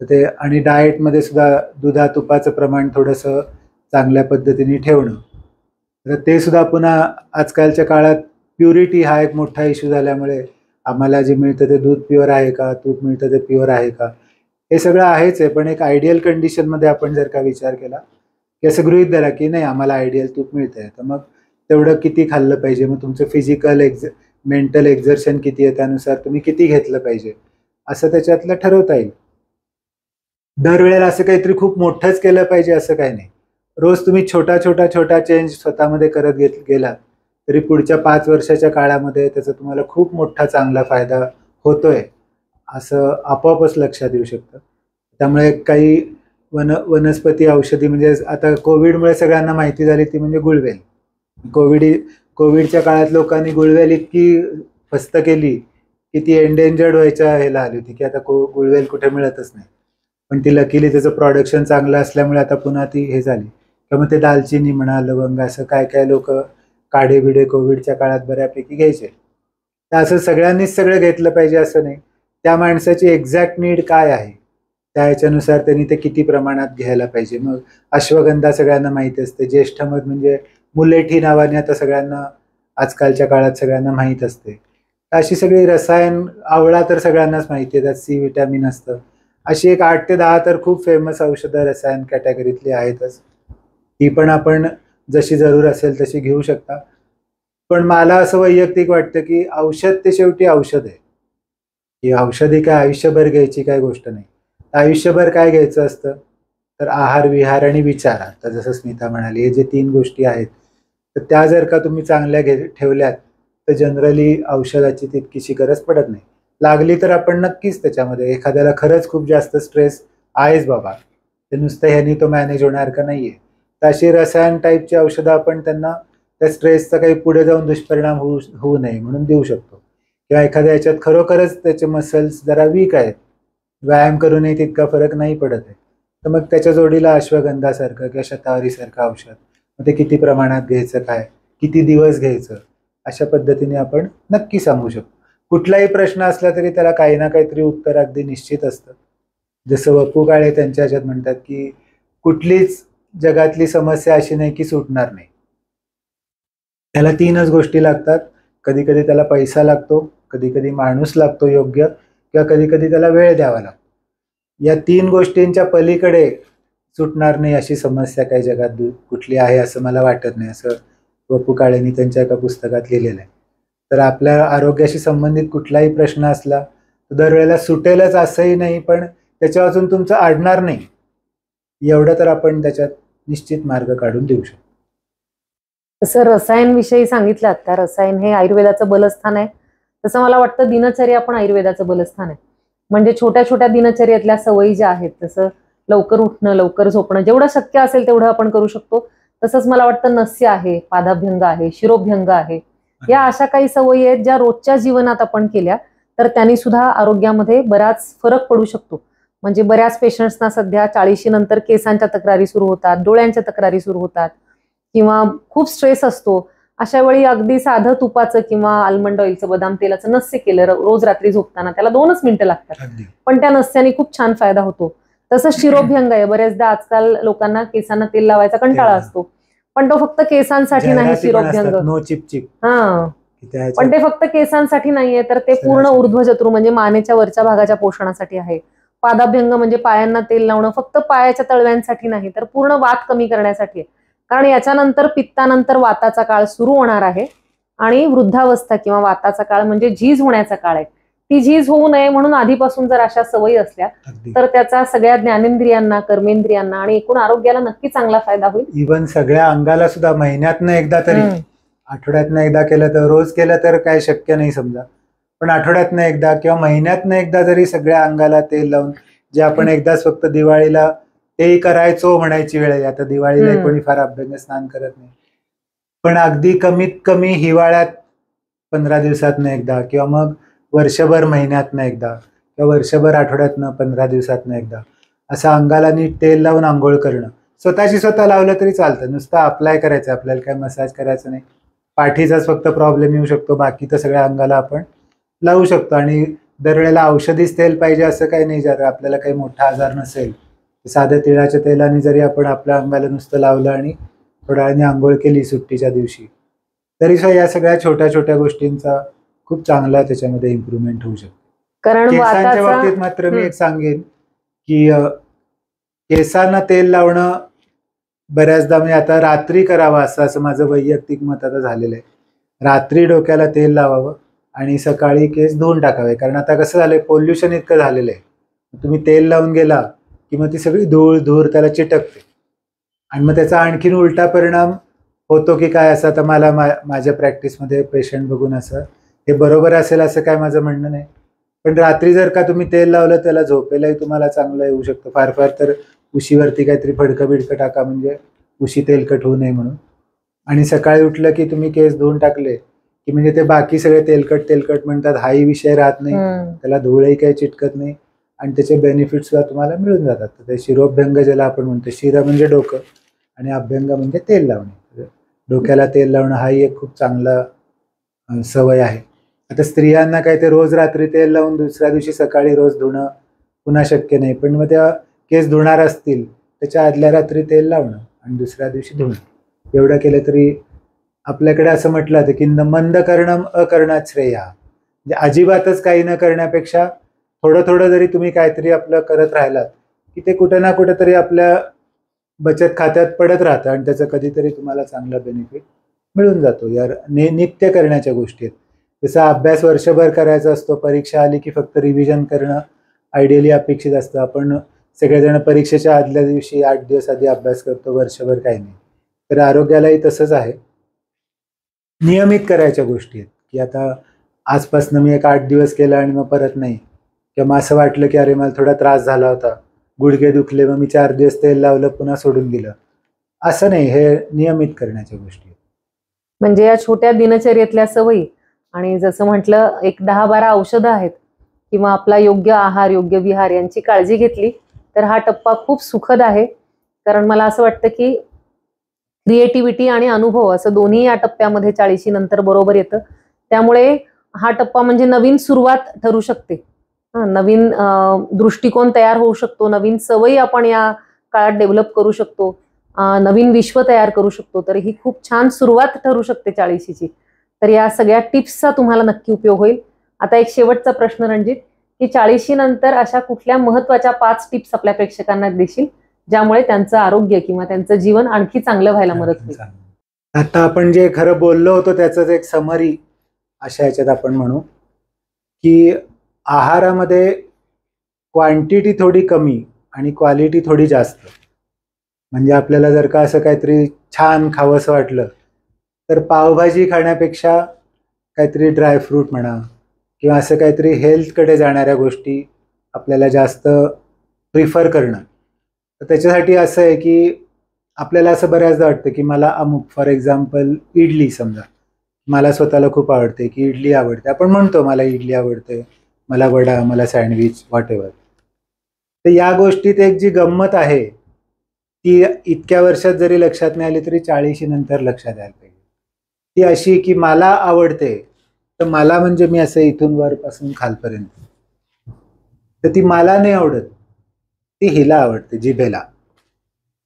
तर ते, आणि डाएटमध्ये सुद्धा दुधा तुपाचं प्रमाण थोडंसं चांगल्या पद्धतीने ठेवणं, तर ते सुद्धा पुन्हा आजकालच्या काळात प्युरिटी हा एक मोठा इश्यू झाल्यामुळे आम्हाला जे मिळतं ते दूध प्युअर आहे का, तूप मिळतं ते प्युअर आहे का, हे सगळं आहेच आहे. पण एक आयडियल कंडिशनमध्ये आपण जर का विचार केला की असं गृहीत धरा की नाही आम्हाला आयडियल तूप मिळतं आहे, तर मग तेवढं किती खाल्लं पाहिजे, मग तुमचं फिजिकल मेंटल एक्झर्शन किती आहे त्यानुसार तुम्ही किती घेतलं पाहिजे असं त्याच्यातलं ठरवता येईल. दरवेळेला असं काहीतरी खूप मोठंच केलं पाहिजे असं काही नाही. रोज तुम्ही छोटा चेंज स्वतःमध्ये करत गेलात तरी पुढच्या 5 वर्षाच्या काळामध्ये त्याचा तुम्हाला खूप मोठा चांगला फायदा होतोय असं आपोआपच लक्षात येऊ शकतं. त्यामुळे काही वनस्पती औषधी, म्हणजे आता कोविडमुळे सगळ्यांना माहिती झाली ती म्हणजे गुळवेल. कोविडच्या काळात लोकांनी गुळवेल इतकी फस्त केली की ती एंडेंजर्ड व्हायच्या ह्याला आली होती की आता गुळवेल कुठे मिळतच नाही. पण ती लकीली त्याचं प्रोडक्शन चांगलं असल्यामुळे आता पुन्हा ती हे झाली. किंवा ते दालचिनी म्हणा, लवंग, असं काय काय लोक काढे बिडे कोविडच्या काळात बऱ्यापैकी घ्यायचे. तर असं सगळ्यांनीच सगळं घेतलं पाहिजे असं नाही. त्या माणसाची एक्झॅक्ट नीड काय आहे त्या ह्याच्यानुसार त्यांनी ते किती प्रमाणात घ्यायला पाहिजे. मग अश्वगंधा सगळ्यांना माहिती असते, ज्येष्ठमध म्हणजे मुलेठी नावाने आता सगळ्यांना आजकालच्या काळात सगळ्यांना माहीत असते. अशी सगळी रसायन, आवळा तर सगळ्यांनाच माहिती आहे, त्यात सी विटॅमिन असतं. अशी एक 8 ते 10 तर खूप फेमस औषधं रसायन कॅटेगरीतली आहेतच. ती पण आपण जशी जरूर असेल तशी घेऊ शकता. पण मला असं वैयक्तिक वाटतं की औषध ते शेवटी औषध आहे. ही औषधी काय आयुष्यभर घ्यायची काय गोष्ट नाही. आयुष्यभर काय घ्यायचं असतं तर आहार, विहार आणि विचार. आता जसं स्मिता म्हणाली, हे जे 3 गोष्टी आहेत तर त्या जर का तुम्ही चांगल्या ठेवल्यात तर जनरली औषधाची तितकीशी गरज पडत नाही. लागली तर आपण नक्कीच त्याच्यामध्ये, एखाद्याला खरंच खूप जास्त स्ट्रेस आहेच बाबा, ते नुसतं ह्यानी तो मॅनेज होणार का नाहीये, तर अशी रसायन टाईपची औषधं आपण त्यांना त्या स्ट्रेसचा काही पुढे जाऊन दुष्परिणाम होऊ नये म्हणून देऊ शकतो. किंवा एखाद्या याच्यात खरोखरच त्याचे मसल्स जरा वीक आहेत, व्यायाम करूनही तितका फरक नाही पडत आहे, तर मग त्याच्या जोडीला अश्वगंधासारखं किंवा शतावरीसारखं औषध, मग ते किती प्रमाणात घ्यायचं, काय किती दिवस घ्यायचं, अशा पद्धतीने आपण नक्की सांगू शकतो. कुठलाही प्रश्न असला तरी त्याला काही ना काहीतरी उत्तर अगदी निश्चित असतं. जसं वपू काळे त्यांच्या ह्याच्यात म्हणतात की कुठलीच जगातली समस्या अशी नाही की सुटणार नाही. त्याला 3च गोष्टी लागतात. कधी कधी त्याला पैसा लागतो, कधी कधी माणूस लागतो योग्य, किंवा कधी कधी त्याला वेळ द्यावा लागतो. या 3 गोष्टींच्या पलीकडे सुटणार नाही अशी समस्या काही जगात कुठली आहे असं मला वाटत नाही, असं वपू काळेंनी त्यांच्या एका पुस्तकात लिहिलेलं आहे. तर आपल्या आरोग्याशी संबंधित कुठलाही प्रश्न असला तर दरवेळेला सुटेलच असंही नाही, पण त्याच्या वाचून तुमचं अडणार नाही एवढं तर आपण त्याच्यात निश्चित मार्ग काढून देऊ शकतो. तसं रसायन विषयी सांगितलं, आता रसायन हे आयुर्वेदाचं बलस्थान आहे, तसं मला वाटतं दिनचर्या पण आयुर्वेदाचं बलस्थान आहे. म्हणजे छोट्या छोट्या दिनचर्यातल्या सवयी ज्या आहेत, जसं लवकर उठणं, लवकर झोपणं, जेवढं शक्य असेल तेवढं आपण करू शकतो. तसंच मला वाटतं नस्य आहे, पादाभ्यंग आहे, शिरोभ्यंग आहे, या अशा काही सवयी आहेत ज्या रोजच्या जीवनात आपण केल्या तर त्यांनी सुद्धा आरोग्यामध्ये बराच फरक पडू शकतो. म्हणजे बऱ्याच पेशंट्सना सध्या 40 नंतर केसांच्या तक्रारी सुरू होतात, डोळ्यांच्या तक्रारी सुरू होतात, किंवा खूप स्ट्रेस असतो. अशा वेळी अगदी साधं तुपाचं किंवा आल्मंड ऑइलचं, बदाम तेलाचं नस्य केलं रोज रात्री झोपताना, त्याला 2च मिनिटं लागतात, पण त्या नस्याने खूप छान फायदा होतो. तसंच शिरोभ्यंग आहे. बऱ्याचदा आजकाल लोकांना केसांना तेल लावायचा कंटाळा असतो, पण तो फक्त केसांसाठी नाही. शिरोभ्यंग नो चिपचिप, हा, पण ते फक्त केसांसाठी नाहीये, तर ते पूर्ण ऊर्ध्वजत्रू म्हणजे मानेच्या वरच्या भागाच्या पोषणासाठी आहे. पादाभ्यंग म्हणजे पायांना तेल लावणं फक्त पायाच्या तळव्यांसाठी नाही, तर पूर्ण वात कमी करण्यासाठी आहे. कारण याच्यानंतर पित्तानंतर वाताचा काळ सुरू होणार आहे, आणि वृद्धावस्था किंवा वाताचा काळ म्हणजे झीज होण्याचा काळ आहे. ती झीज होऊ नये म्हणून आधीपासून जर अशा सवयी असल्या तर त्याचा सगळ्या ज्ञानेंद्रियांना, कर्मेंद्रियांना आणि एकूण आरोग्याला नक्की चांगला फायदा होईल. इव्हन सगळ्या अंगाला सुद्धा महिन्यातनं एकदा तरी, आठवड्यातनं एकदा केलं तर, रोज केलं तर काय शक्य नाही समजा, पण आठवड्यातनं एकदा किंवा महिन्यातनं एकदा जरी सगळ्या अंगाला तेल लावून, जे आपण एकदाच फक्त दिवाळीला तेही करायचो म्हणायची वेळ आहे. आता दिवाळीला कोणी फार अभ्यंग स्नान करत नाही, पण अगदी कमीत कमी हिवाळ्यात 15 दिवसातनं एकदा, किंवा मग वर्षभर महिन्यातनं एकदा, किंवा वर्षभर आठवड्यातनं 15 दिवसातनं एकदा असं अंगाला नीट तेल लावून आंघोळ करणं. स्वतःची स्वतः लावलं तरी चालतं, नुसतं अप्लाय करायचं, आपल्याला काय मसाज करायचं नाही. पाठीचाच फक्त प्रॉब्लेम येऊ शकतो, बाकी तर सगळ्या अंगाला आपण लावू शकतो. आणि दरवेळेला औषधीच तेल पाहिजे असं काही नाही. जर आपल्याला काही मोठा आजार नसेल तर साध्या तिळाच्या तेलाने जरी आपण आपल्या अंगाला नुसतं लावलं आणि थोड्या वेळाने आंघोळ केली सुट्टीच्या दिवशी, तरी सुद्धा या सगळ्या छोट्या छोट्या गोष्टींचा खूप चांगला त्याच्यामध्ये इम्प्रुव्हमेंट होऊ शकतो. कारण केसांच्या बाबतीत मात्र मी एक सांगेन की केसांना तेल लावणं बऱ्याचदा म्हणजे आता रात्री करावं असं माझं वैयक्तिक मत आता झालेलं आहे. रात्री डोक्याला तेल लावावं आणि सकाळी केस धुवून टाकावे. कारण आता कसं झालंय, पोल्युशन इतकं झालेलं आहे, तुम्ही तेल लावून गेला की मग ती सगळी धूळ त्याला चिटकते आणि मग त्याचा आणखीन उलटा परिणाम होतो की काय, असं आता मला माझ्या प्रॅक्टिसमध्ये पेशंट बघून असं हे बरोबर असेल असं काय माझं म्हणणं नाही. पण रात्री जर का तुम्ही तेल लावलं त्याला झोपेलाही तुम्हाला चांगलं येऊ शकतं. फार फार तर उशीवरती काहीतरी फडकं बिडकं टाका, म्हणजे उशी तेलकट होऊ नये म्हणून. आणि सकाळी उठलं की तुम्ही केस धुवून टाकले की म्हणजे ते बाकी सगळे तेलकट म्हणतात, हाही विषय राहत नाही, त्याला धूळही काही चिटकत नाही आणि त्याचे बेनिफिट सुद्धा तुम्हाला मिळून जातात. तर ते शिरोभ्यंग ज्याला आपण म्हणतो, शिर म्हणजे डोकं आणि अभ्यंग म्हणजे तेल लावणे. डोक्याला तेल लावणं हाही एक खूप चांगला सवय आहे. आता स्त्रियांना काय ते रोज रात्री तेल लावून दुसऱ्या दिवशी सकाळी रोज धुणं पुन्हा शक्य नाही. पण मग त्या केस धुणार असतील त्याच्या आदल्या रात्री तेल लावणं आणि दुसऱ्या दिवशी धुणं, एवढं केलं तरी आपल्याकडे असं म्हटलं जातं की मंद करणं अकरणात श्रेय. म्हणजे अजिबातच काही न करण्यापेक्षा थोडं थोडं जरी तुम्ही काहीतरी आपलं करत राहिलात की ते कुठं ना कुठं तरी आपल्या बचत खात्यात पडत राहतं आणि त्याचं कधीतरी तुम्हाला चांगला बेनिफिट मिळून जातो. यार नित्य करण्याच्या गोष्टी आहेत. जसा अभ्यास वर्षभर करायचा असतो, परीक्षा आली की फक्त रिव्हिजन करणं आयडियली अपेक्षित असतं. आपण सगळेजण परीक्षेच्या आदल्या दिवशी 8 दिवस आधी अभ्यास करतो, वर्षभर काही नाही. तर आरोग्यालाही तसंच आहे, नियमित करायच्या गोष्टी आहेत की आता आजपासून मी एक 8 दिवस केला आणि मग परत नाही, किंवा मग असं वाटलं की अरे मला थोडा त्रास झाला होता, गुडघे दुखले, मग मी 4 दिवस तेल लावलं पुन्हा सोडून गेलं, असं नाही. हे नियमित करण्याच्या गोष्टी आहेत. म्हणजे या छोट्या दिनचर्येतल्या सवयी आणि जसं म्हटलं एक 10-12 औषधं आहेत किंवा आपला योग्य आहार, योग्य विहार यांची काळजी घेतली तर हा टप्पा खूप सुखद आहे. कारण मला असं वाटतं की क्रिएटिव्हिटी आणि अनुभव असं दोन्ही या टप्प्यामध्ये 40 नंतर बरोबर येतं. त्यामुळे हा टप्पा म्हणजे नवीन सुरुवात ठरू शकते. नवीन दृष्टिकोन तयार होऊ शकतो, नवीन सवयी आपण या काळात डेव्हलप करू शकतो, नवीन विश्व तयार करू शकतो. तर ही खूप छान सुरुवात ठरू शकते 40ची. तर या सगळ्या टिप्सचा तुम्हाला नक्की उपयोग होईल. आता एक शेवटचा प्रश्न रणजित, की 40 नंतर अशा कुठल्या महत्वाच्या 5 टिप्स आपल्या प्रेक्षकांना देशील ज्यामुळे त्यांचं आरोग्य किंवा त्यांचं जीवन आणखी चांगलं व्हायला मदत होईल? आता आपण जे खरं बोललो होतो त्याचंच एक समरी अशा ह्याच्यात आपण म्हणू की आहारामध्ये क्वांटिटी थोडी कमी आणि क्वालिटी थोडी जास्त. म्हणजे आपल्याला जर का असं काहीतरी छान खावंसं वाटलं तर पावभाजी खाण्यापेक्षा काहीतरी ड्रायफ्रूट म्हणा किंवा असं काहीतरी हेल्थकडे जाणाऱ्या गोष्टी आपल्याला जास्त प्रिफर करणं. तर त्याच्यासाठी असं आहे की आपल्याला असं बऱ्याचदा वाटतं की मला अमुक, फॉर एक्झाम्पल इडली, समजा मला स्वतःला खूप आवडते की इडली आवडते, आपण म्हणतो मला इडली आवडते, मला वडा, मला सँडविच, व्हॉटएव्हर. तर या गोष्टीत एक जी गंमत आहे ती इतक्या वर्षात जरी लक्षात नाही आली तरी 40 नंतर लक्षात यायला पाहिजे. ती अशी की मला आवडते तर मला म्हणजे मी असं इथून वरपासून खालपर्यंत, तर ती मला नाही आवडत, ती हिला आवडते, जिभेला.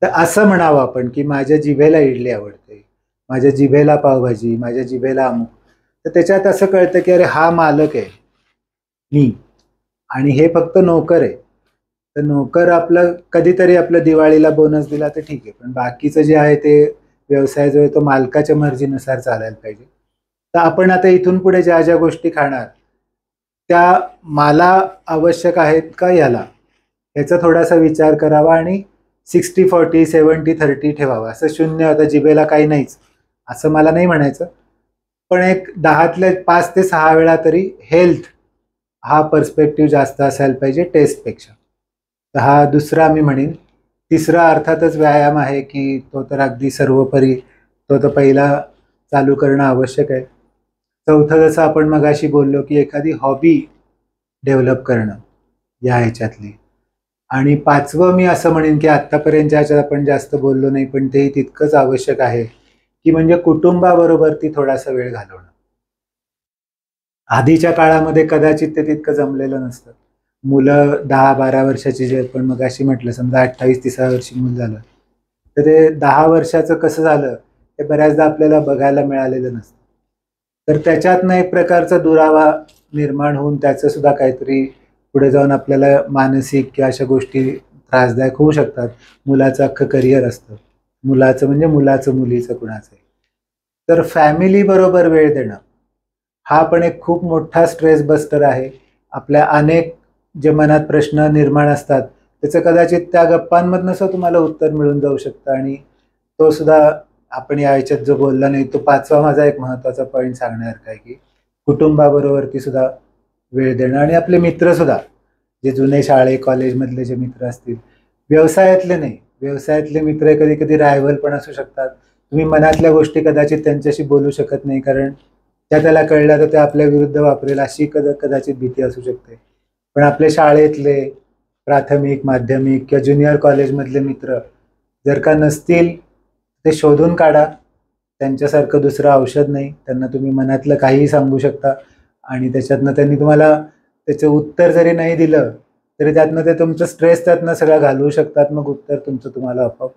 तर असं म्हणावं आपण की माझ्या जिभेला इडली आवडते, माझ्या जिभेला पावभाजी, माझ्या जिभेला अमुक. तर त्याच्यात असं कळतं की अरे हा मालक आहे मी आणि हे फक्त नोकर आहे. तर नोकर आपलं कधीतरी आपलं दिवाळीला बोनस दिला तर ठीक आहे, पण बाकीचं जे आहे ते व्यवसाय जो आहे तो मालकाच्या मर्जीनुसार चालायला पाहिजे. तर आपण आता इथून पुढे ज्या ज्या गोष्टी खाणार त्या मला आवश्यक आहेत का याला, याचा थोडासा विचार करावा आणि 60-40, 70-30 ठेवावा. असं शून्य आता जिभेला काही नाहीच असं मला नाही म्हणायचं, पण एक 10तले 5 ते 6 वेळा तरी हेल्थ हा पर्स्पेक्टिव्ह जास्त असायला पाहिजे टेस्टपेक्षा. तर हा दुसरा मी म्हणेन. तिसरा अर्थातच व्यायाम आहे की तो तर अगदी सर्वोपरी, तो तर पहिला चालू करणं आवश्यक आहे. चौथं जसं आपण मगाशी बोललो की एखादी हॉबी डेव्हलप करणं या ह्याच्यातली. आणि 5वं मी असं म्हणेन की आत्तापर्यंत ज्याच्यात आपण जास्त बोललो नाही पण तेही तितकंच आवश्यक आहे की म्हणजे कुटुंबाबरोबर ती थोडासा वेळ घालवणं. आधीच्या काळामध्ये कदाचित ते तितकं जमलेलं नसतं. मुलं 10-12 वर्षाची जे पण मग अशी म्हटलं समजा 28-30 वर्षी मूल झालं तर ते 10 वर्षाचं कसं झालं हे बऱ्याचदा आपल्याला बघायला मिळालेलं नसतं. तर त्याच्यातनं एक प्रकारचा दुरावा निर्माण होऊन त्याचं सुद्धा काहीतरी पुढे जाऊन आपल्याला मानसिक किंवा अशा गोष्टी त्रासदायक होऊ शकतात. मुलाचं अख्खं करिअर असतं, मुलाचं म्हणजे मुलाचं मुलीचं कुणाचं. तर फॅमिली बरोबर वेळ देणं हा पण एक खूप मोठा स्ट्रेस बस्टर आहे. आपल्या अनेक जे मनात प्रश्न निर्माण असतात त्याचं कदाचित त्या गप्पांमधनं सुद्धा तुम्हाला उत्तर मिळून जाऊ शकतं. आणि तो सुद्धा आपण या ह्याच्यात जो बोलला नाही तो 5वा माझा एक महत्त्वाचा पॉईंट सांगण्यासारखा आहे की कुटुंबाबरोबरती सुद्धा वेळ देणं. आणि आपले मित्र सुद्धा जे जुने शाळे कॉलेजमधले जे मित्र असतील, व्यवसायातले नाही, व्यवसायातले मित्र कधी कधी रायव्हल पण असू शकतात. तुम्ही मनातल्या गोष्टी कदाचित त्यांच्याशी बोलू शकत नाही कारण त्याला कळलं तर ते आपल्या विरुद्ध वापरेल अशी कदाचित भीती असू शकते. पण आपले शाळेतले प्राथमिक माध्यमिक किंवा ज्युनियर कॉलेजमधले मित्र जर का नसतील ते शोधून काढा. त्यांच्यासारखं दुसरं औषध नाही. त्यांना तुम्ही मनातलं काहीही सांगू शकता आणि त्याच्यातनं त्यांनी तुम्हाला त्याचं उत्तर जरी नाही दिलं तरी त्यातनं ते तुमचं स्ट्रेस त्यातनं सगळं घालवू शकतात. मग उत्तर तुमचं तुम्हाला आपोआप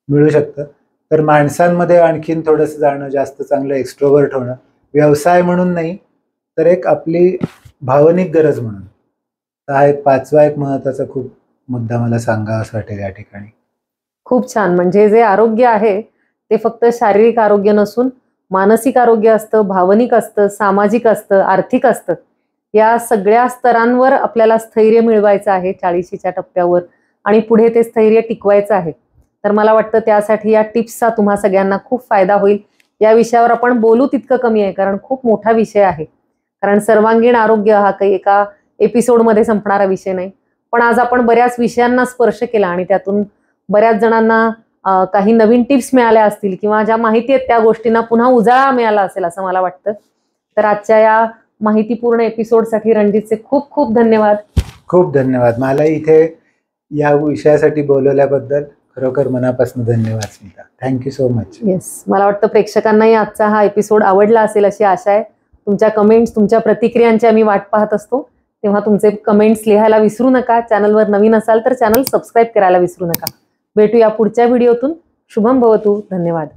मिळू शकतं. तर माणसांमध्ये आणखीन थोडंसं जाणं जास्त चांगलं, एक्स्ट्रोवर्ट होणं, व्यवसाय म्हणून नाही तर एक आपली भावनिक गरज म्हणून. हा एक 5वा एक महत्त्वाचा खूप मुद्दा मला सांगावा असं वाटेल या ठिकाणी. खूप छान. म्हणजे जे आरोग्य आहे ते फक्त शारीरिक आरोग्य नसून मानसिक आरोग्य असतं, भावनिक असतं, सामाजिक असतं, आर्थिक असतं. या सगळ्या स्तरांवर आपल्याला स्थैर्य मिळवायचं आहे 40च्या टप्प्यावर आणि पुढे ते स्थैर्य टिकवायचं आहे. तर मला वाटतं त्यासाठी या टिप्सचा तुम्हा सगळ्यांना खूप फायदा होईल. या विषयावर आपण बोलू तितकं कमी आहे कारण खूप मोठा विषय आहे. कारण सर्वांगीण आरोग्य हा काही एका एपिसोडमध्ये संपणारा विषय नाही. पण आज आपण बऱ्याच विषयांना स्पर्श केला आणि त्यातून बऱ्याच जणांना काही नवीन टिप्स मिळाल्या असतील किंवा ज्या माहिती आहेत त्या गोष्टींना पुन्हा उजाळा मिळाला असेल असं मला वाटतं. तर आजच्या या माहितीपूर्ण एपिसोडसाठी रणजितचे खूप खूप धन्यवाद. खूप धन्यवाद. मला इथे या विषयासाठी बोलवल्याबद्दल खरोखर मनापासून धन्यवाद Smita. Thank you so much. Yes, मला वाटतं प्रेक्षकांनाही आजचा हा एपिसोड आवडला असेल अशी आशा आहे. तुमच्या कमेंट्स, तुमच्या प्रतिक्रियांची आम्ही वाट पाहत असतो. तेव्हा तुमचे कमेंट्स लिहायला विसरू नका. चॅनलवर नवीन असाल तर चॅनल सबस्क्राईब करायला विसरू नका. भेटूया पुढच्या व्हिडिओतून. शुभम भवतु. धन्यवाद.